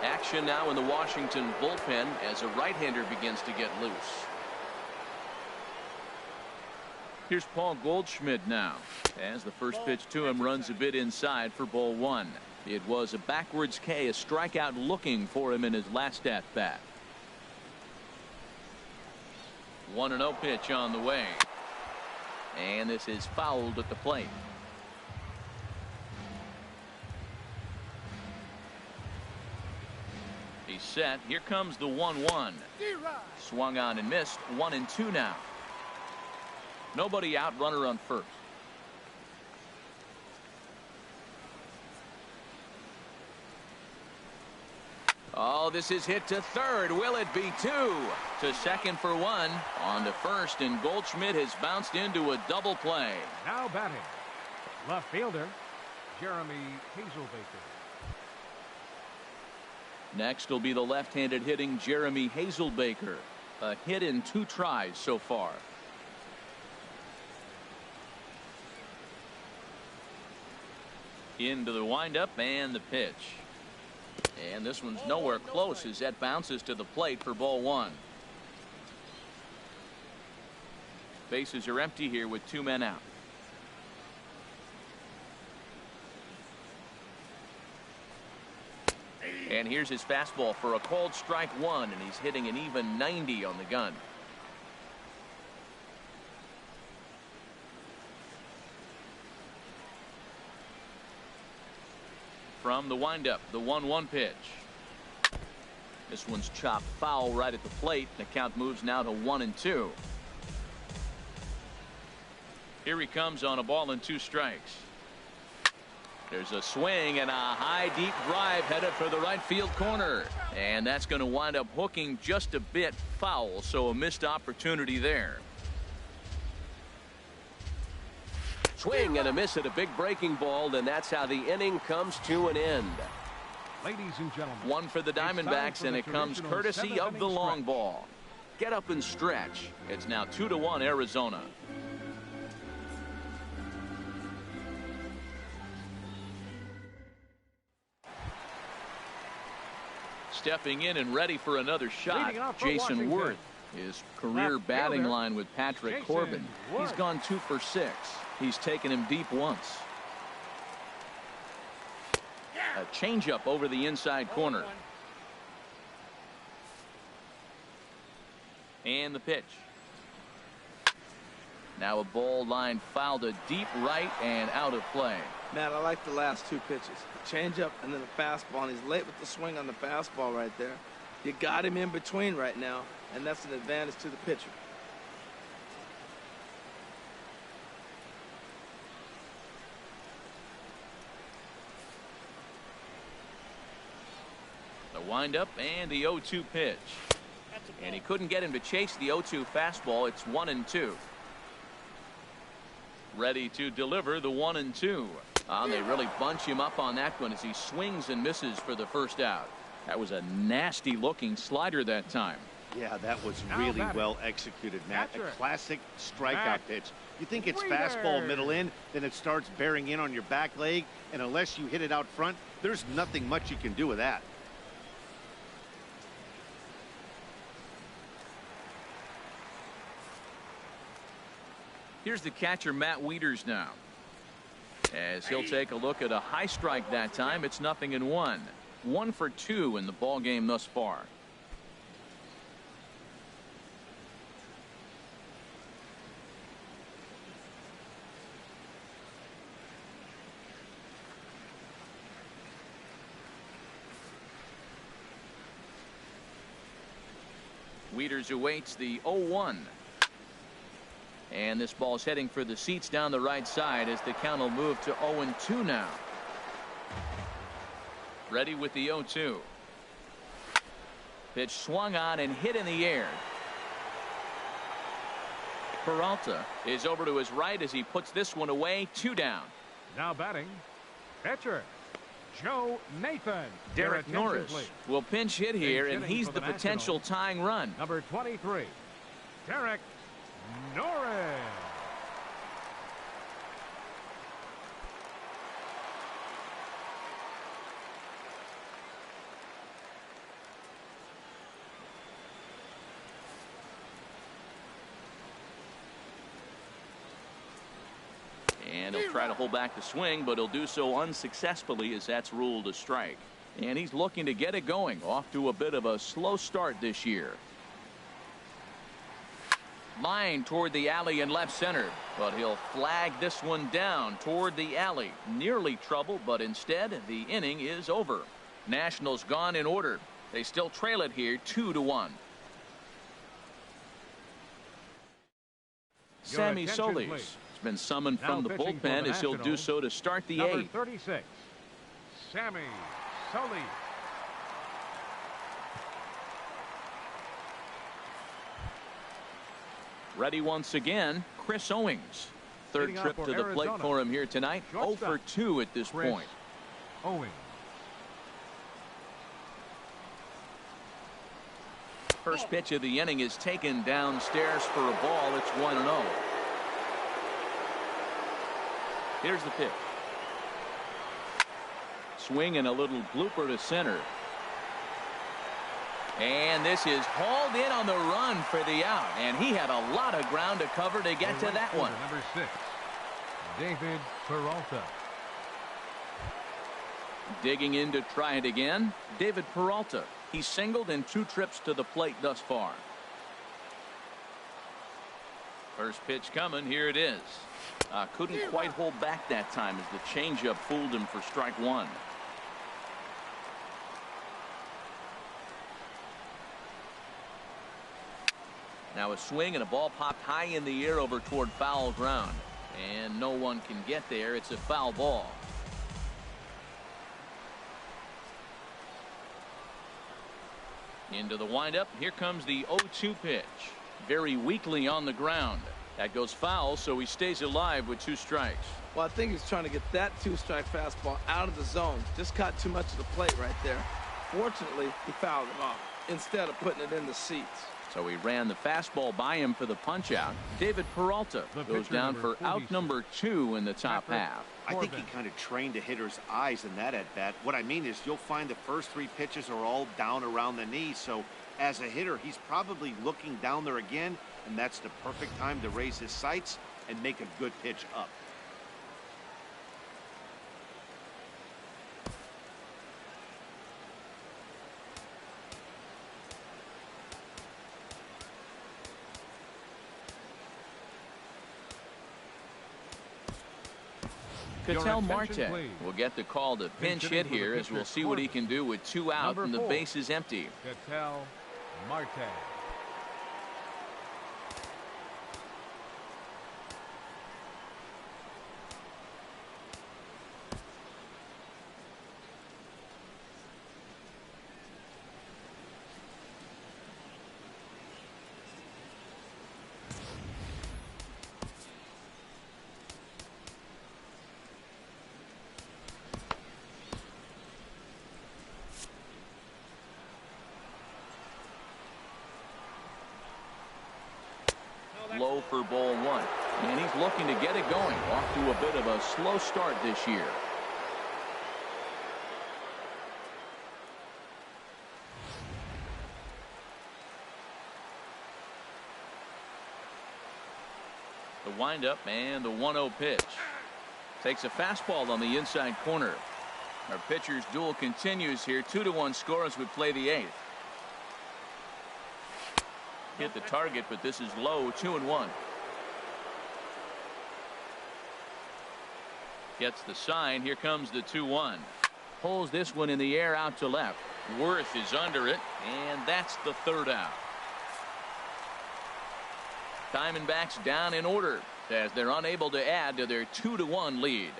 Action now in the Washington bullpen as a right-hander begins to get loose. Here's Paul Goldschmidt now, as the first pitch to him runs a bit inside for ball 1. It was a backwards K, a strikeout looking for him in his last at-bat. 1-0 pitch on the way. And this is fouled at the plate. He's set. Here comes the 1-1. Swung on and missed. 1-2 now. Nobody out, runner on first. Oh, this is hit to third. Will it be 2? To second for 1. On to first, and Goldschmidt has bounced into a double play. Now batting, left fielder Jeremy Hazelbaker. Next will be the left-handed hitting Jeremy Hazelbaker. A hit in 2 tries so far. Into the windup and the pitch. And this one's nowhere close as that bounces to the plate for ball 1. Bases are empty here with 2 men out. And here's his fastball for a called strike one, and he's hitting an even 90 on the gun. From the windup, the 1-1 pitch. This one's chopped foul right at the plate. The count moves now to 1-2. Here he comes on a ball and 2 strikes. There's a swing and a high deep drive headed for the right field corner, and that's going to wind up hooking just a bit foul, so a missed opportunity there. Swing and a miss at a big breaking ball, and that's how the inning comes to an end. Ladies and gentlemen, one for the Diamondbacks, and it comes courtesy of the long ball. Get up and stretch. It's now 2-1 Arizona. Stepping in and ready for another shot, Jason Worth. His career batting line with Patrick Corbin. He's gone 2 for 6. He's taken him deep once. A changeup over the inside corner. And the pitch. Now a ball line foul to deep right and out of play. Matt, I like the last 2 pitches. A changeup and then a fastball, and he's late with the swing on the fastball right there. You got him in between right now, and that's an advantage to the pitcher. The windup and the 0-2 pitch. And he couldn't get him to chase the 0-2 fastball. It's 1-2. Ready to deliver the 1-2. They really bunch him up on that one as he swings and misses for the first out. That was a nasty looking slider that time. Yeah, that was really well executed, Matt. A classic strikeout pitch. You think it's fastball middle in, then it starts bearing in on your back leg, and unless you hit it out front, there's nothing much you can do with that. Here's the catcher, Matt Wieters, now. As he'll take a look at a high strike that time. It's 0-1. 1 for 2 in the ball game thus far. Wieters awaits the 0-1. And this ball's heading for the seats down the right side as the count will move to 0-2 now. Ready with the 0-2. Pitch swung on and hit in the air. Peralta is over to his right as he puts this one away. 2 down. Now batting, pitcher Joe Nathan. Derek Norris will pinch hit here, and he's the potential tying run. Number 23, Derek Norris. And he'll try to hold back the swing, but he'll do so unsuccessfully as that's ruled a strike. And he's looking to get it going. Off to a bit of a slow start this year. Line toward the alley in left center, but he'll flag this one down toward the alley. Nearly trouble, but instead the inning is over. Nationals gone in order. They still trail it here 2-1. Sammy Solis has been summoned from the bullpen as he'll do so to start the Number 8th. 36, Sammy Solis. Ready once again, Chris Owings. Third trip to the plate for him here tonight. 0 for 2 at this point. Owings. First pitch of the inning is taken downstairs for a ball. It's 1-0. Here's the pitch. Swing and a little blooper to center. And this is hauled in on the run for the out. And he had a lot of ground to cover to get to that one. Number 6, David Peralta. Digging in to try it again, David Peralta. He's singled in 2 trips to the plate thus far. First pitch coming. Here it is. Couldn't quite hold back that time as the changeup fooled him for strike 1. Now a swing and a ball popped high in the air over toward foul ground. And no one can get there. It's a foul ball. Into the windup. Here comes the 0-2 pitch. Very weakly on the ground. That goes foul, so he stays alive with 2 strikes. Well, I think he's trying to get that 2-strike fastball out of the zone. Just caught too much of the plate right there. Fortunately, he fouled him off instead of putting it in the seats. So he ran the fastball by him for the punch-out. David Peralta goes down for out number 2 in the top half. I think he kind of trained a hitter's eyes in that at-bat. What I mean is you'll find the first 3 pitches are all down around the knee. So as a hitter, he's probably looking down there again, and that's the perfect time to raise his sights and make a good pitch up. Cattell Marte will get the call to pinch hit here, as we'll see what he can do with 2 out and the base is empty. Cattell Marte. Low for ball 1, and he's looking to get it going. Off to a bit of a slow start this year. The windup and the 1-0 pitch. Takes a fastball on the inside corner. Our pitcher's duel continues here. 2-1 score as we play the 8th. Hit the target, but this is low. 2-1. Gets the sign. Here comes the 2-1. Pulls this one in the air out to left. Worth is under it, and that's the 3rd out. Diamondbacks down in order as they're unable to add to their 2-1 lead.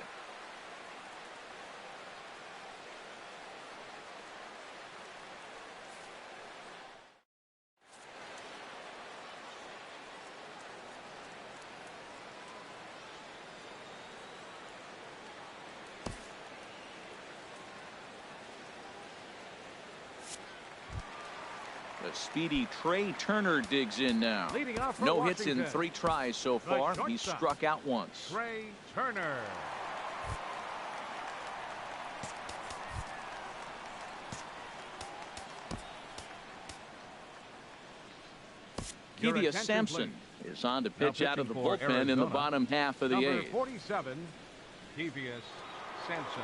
The speedy Trey Turner digs in now. No hits in 3 tries so far. He's struck out once. Trey Turner. Kedia Sampson is on to pitch out of the bullpen in the bottom half of the 8th. Number 47, Kedia Sampson.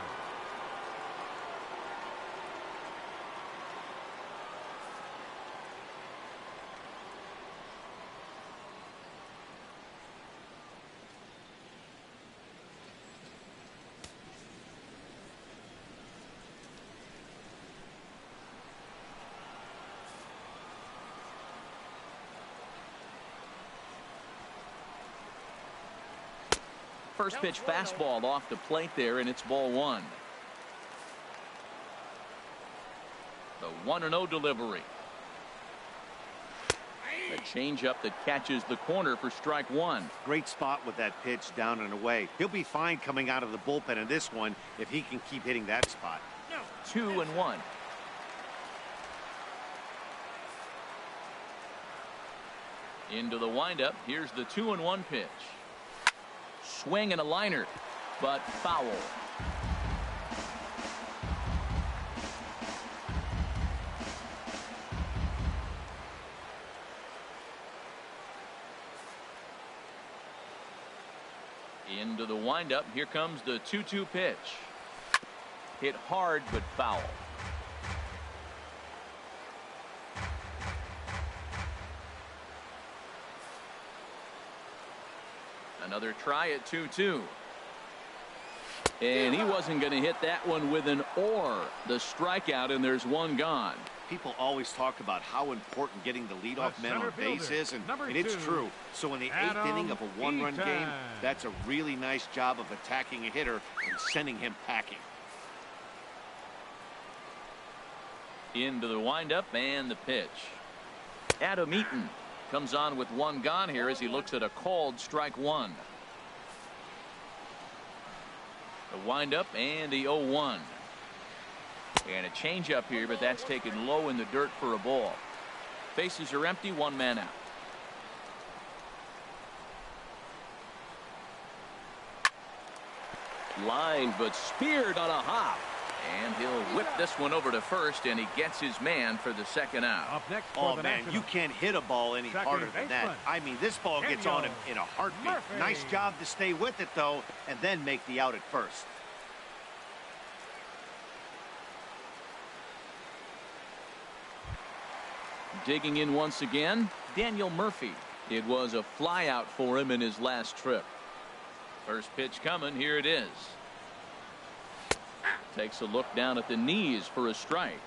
First pitch fastball off the plate there, and it's ball 1. The 1-0 delivery. A changeup that catches the corner for strike 1. Great spot with that pitch down and away. He'll be fine coming out of the bullpen in this one if he can keep hitting that spot. 2-1. Into the windup. Here's the 2-1 pitch. Swing and a liner, but foul. Into the windup. Here comes the 2-2 pitch. Hit hard but foul. Another try at 2-2. And he wasn't going to hit that one with an or. The strikeout, and there's one gone. People always talk about how important getting the leadoff man on base is, and it's true. So in the 8th inning of a one-run game, that's a really nice job of attacking a hitter and sending him packing. Into the windup and the pitch. Adam Eaton comes on with one gone here as he looks at a called strike one. The windup and the 0-1. And a changeup here, but that's taken low in the dirt for a ball. Bases are empty, one man out. Lined but speared on a hop. And he'll whip this one over to first, and he gets his man for the second out. Up next oh, man, you can't hit a ball any harder than that. I mean, this ball gets on him in a heartbeat. Nice job to stay with it, though, and then make the out at first. Digging in once again, Daniel Murphy. It was a fly out for him in his last trip. First pitch coming, here it is. Takes a look down at the knees for a strike.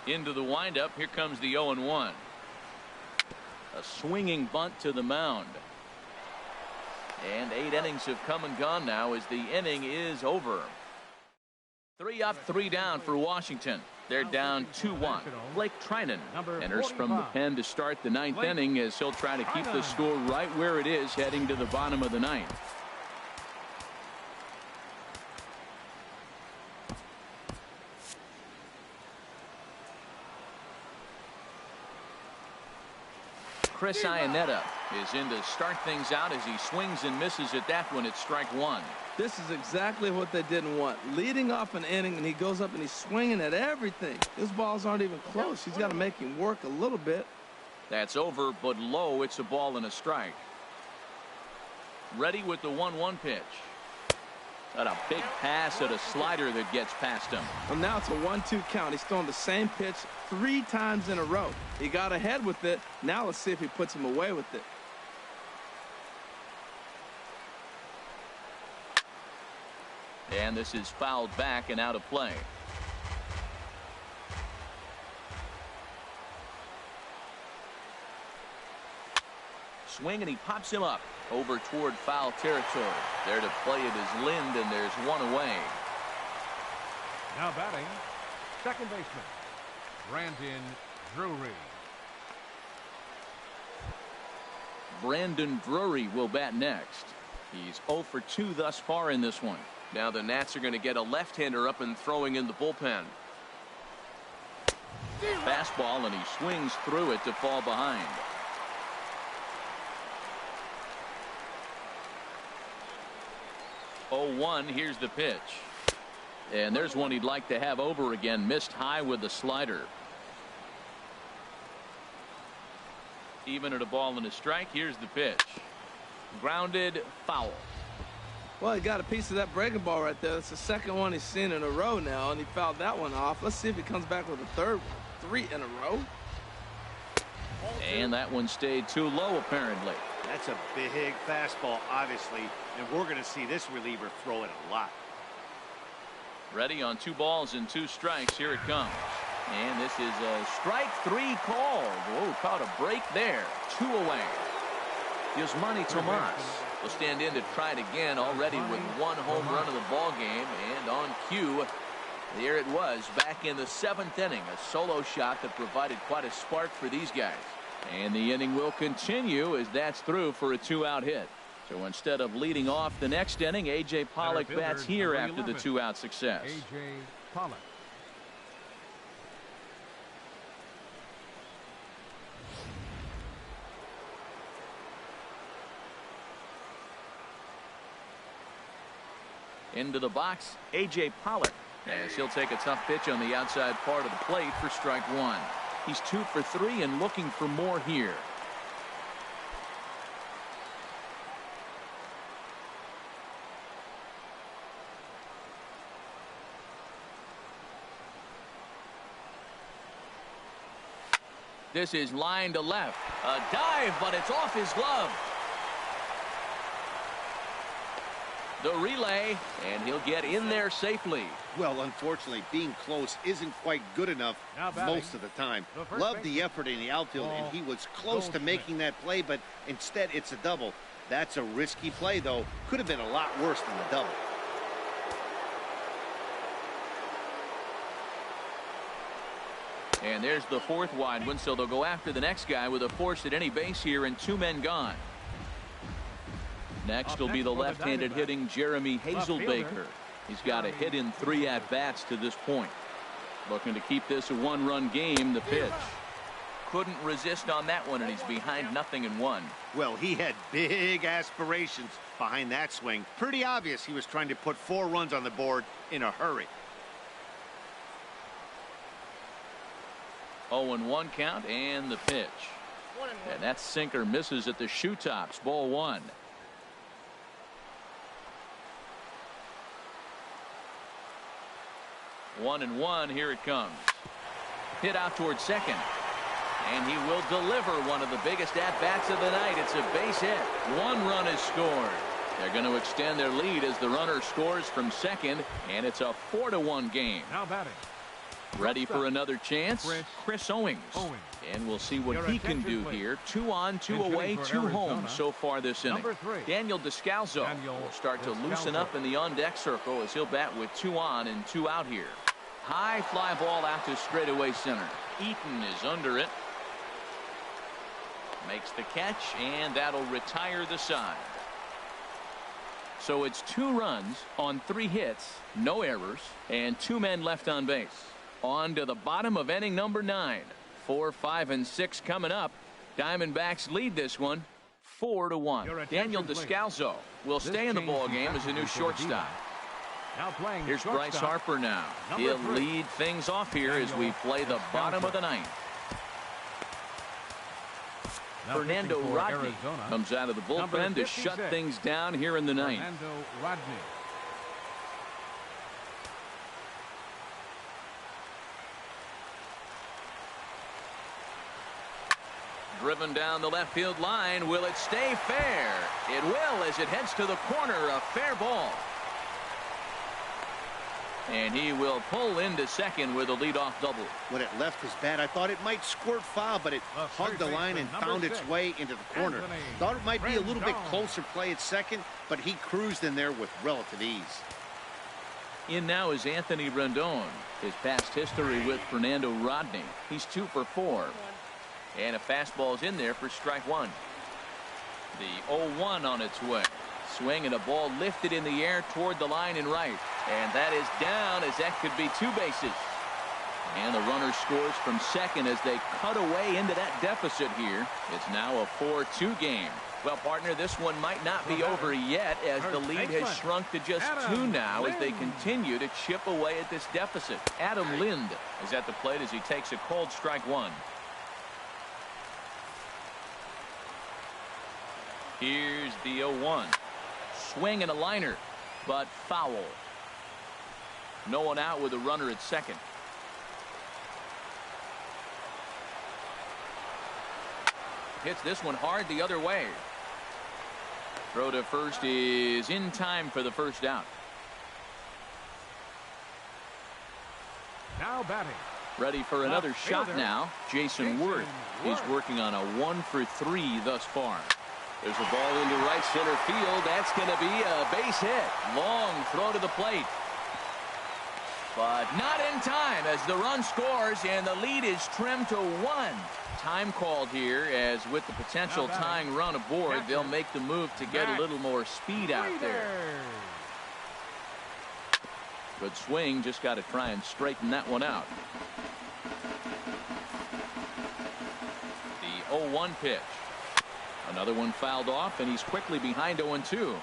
Into the windup, here comes the 0-1. A swinging bunt to the mound. And 8 innings have come and gone now as the inning is over. 3 up, 3 down for Washington. They're down 2-1. Blake Trinan enters from the pen to start the 9th inning as he'll try to keep the score right where it is heading to the bottom of the 9th. Chris Iannetta is in to start things out as he swings and misses at that one at strike one. This is exactly what they didn't want. Leading off an inning, and he goes up and he's swinging at everything. His balls aren't even close. He's got to make him work a little bit. That's over, but low. It's a ball and a strike. Ready with the 1-1 pitch. Got a big pass at a slider that gets past him. Well, now it's a 1-2 count. He's throwing the same pitch 3 times in a row. He got ahead with it. Now let's see if he puts him away with it. And this is fouled back and out of play. Swing, and he pops him up over toward foul territory. There to play it is Lind, and there's one away. Now batting, second baseman, Brandon Drury. Brandon Drury will bat next. He's 0 for 2 thus far in this one. Now the Nats are going to get a left-hander up and throwing in the bullpen. Fastball, and he swings through it to fall behind. Oh, 1, here's the pitch. And there's one he'd like to have over again. Missed high with the slider. Even at a ball and a strike, here's the pitch. Grounded, foul. Well, he got a piece of that breaking ball right there. That's the second one he's seen in a row now, and he fouled that one off. Let's see if he comes back with a third one. 3 in a row. And that one stayed too low, apparently. That's a big fastball, obviously, and we're going to see this reliever throw it a lot. Ready on 2 balls and 2 strikes. Here it comes. And this is a strike 3 call. Whoa, caught a break there. 2 away. Yasmani Tomas will stand in to try it again, already with 1 home run of the ball game. And on cue, there it was back in the 7th inning. A solo shot that provided quite a spark for these guys. And the inning will continue as that's through for a 2-out hit. So instead of leading off the next inning, A.J. Pollock bats here after the 2-out success. A.J. Pollock. Into the box, A.J. Pollock, as he'll take a tough pitch on the outside part of the plate for strike 1. He's 2 for 3 and looking for more here. This is line to left. A dive, but it's off his glove. The relay, and he'll get in there safely. Well, unfortunately, being close isn't quite good enough most of the time. Love the effort in the outfield, and he was close to making that play, but instead it's a double. That's a risky play, though. Could have been a lot worse than the double. And there's the fourth wide one, so they'll go after the next guy with a force at any base here and 2 men gone. Next will be the left-handed hitting Jeremy Hazelbaker. He's got a hit in 3 at-bats to this point. Looking to keep this a 1-run game. The pitch. Couldn't resist on that one, and he's behind 0-1. Well, he had big aspirations behind that swing. Pretty obvious he was trying to put 4 runs on the board in a hurry. 0-1 count, and the pitch. And that sinker misses at the shoe tops. Ball 1. 1-1. Here it comes. Hit out towards second. And he will deliver one of the biggest at-bats of the night. It's a base hit. 1 run is scored. They're going to extend their lead as the runner scores from second, and it's a 4-1 game. Now batting. Ready for another chance? Chris Owings. And we'll see what he can do here. 2 on, 2 away, 2 home so far this inning. Daniel Descalzo will start to loosen up in the on-deck circle as he'll bat with 2 on and 2 out here. High fly ball out to straightaway center. Eaton is under it. Makes the catch, and that'll retire the side. So it's 2 runs on 3 hits, no errors, and 2 men left on base. On to the bottom of inning number 9. 4, 5, and 6 coming up. Diamondbacks lead this one 4-1. Daniel Descalzo will stay in the ball game as a new shortstop. Here's Bryce Harper now. He'll lead things off here as we play the bottom of the 9th. Fernando Rodney comes out of the bullpen to shut things down here in the 9th. Driven down the left field line. Will it stay fair? It will as it heads to the corner. A fair ball. And he will pull into second with a leadoff double. When it left his bat, I thought it might squirt foul, but it hugged the line and found its way into the corner. Thought it might be a little bit closer play at second, but he cruised in there with relative ease. In now is Anthony Rendon. His past history with Fernando Rodney. He's 2 for 4. And a fastball's in there for strike 1. The 0-1 on its way. Swing and a ball lifted in the air toward the line and right. And that is down as that could be 2 bases. And the runner scores from second as they cut away into that deficit here. It's now a 4-2 game. Well, partner, this one might not be over yet as the lead has shrunk to just 2 now as they continue to chip away at this deficit. Adam Lind is at the plate as he takes a cold strike 1. Here's the 0-1. Swing and a liner, but foul. No one out with a runner at second. Hits this one hard the other way. Throw to first is in time for the first out. Now batting. Ready for another shot now. Jason Worth. He's working on a 1 for 3 thus far. There's a ball into right center field. That's going to be a base hit. Long throw to the plate. But not in time as the run scores and the lead is trimmed to 1. Time called here as with the potential tying run aboard, they'll make the move to get a little more speed out there. Good swing. Just got to try and straighten that one out. The 0-1 pitch. Another one fouled off, and he's quickly behind 0-2.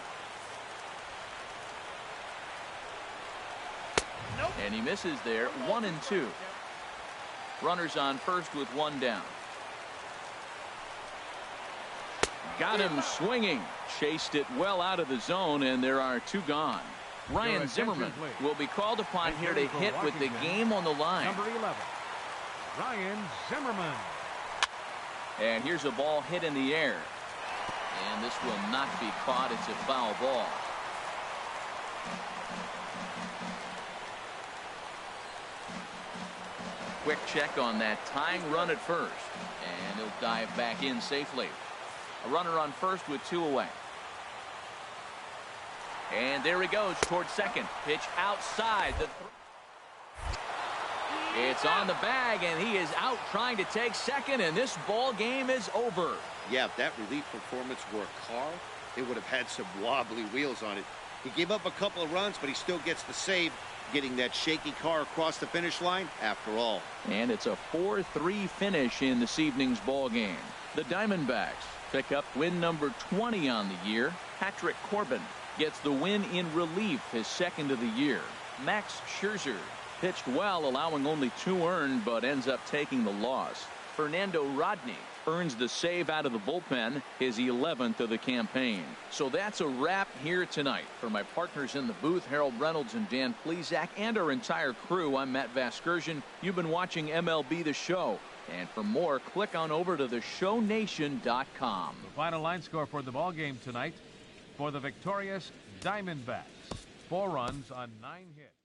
And he misses there. 1-2. Runners on first with 1 down. Got him swinging. Chased it well out of the zone, and there are 2 gone. Ryan Zimmerman will be called upon here to hit with the game on the line. Number 11, Ryan Zimmerman. And here's a ball hit in the air. And this will not be caught. It's a foul ball. Quick check on that tying run at first. And he'll dive back in safely. A runner on first with 2 away. And there he goes towards second. Pitch outside. It's on the bag, and he is out trying to take second, and this ball game is over. Yeah, if that relief performance were a car, it would have had some wobbly wheels on it. He gave up a couple of runs, but he still gets the save, getting that shaky car across the finish line after all. And it's a 4-3 finish in this evening's ball game. The Diamondbacks pick up win number 20 on the year. Patrick Corbin gets the win in relief, his second of the year. Max Scherzer pitched well, allowing only 2 earned, but ends up taking the loss. Fernando Rodney earns the save out of the bullpen, his 11th of the campaign. So that's a wrap here tonight. For my partners in the booth, Harold Reynolds and Dan Plesac, and our entire crew, I'm Matt Vasgersian. You've been watching MLB The Show. And for more, click on over to theshownation.com. The final line score for the ball game tonight for the victorious Diamondbacks. 4 runs on 9 hits.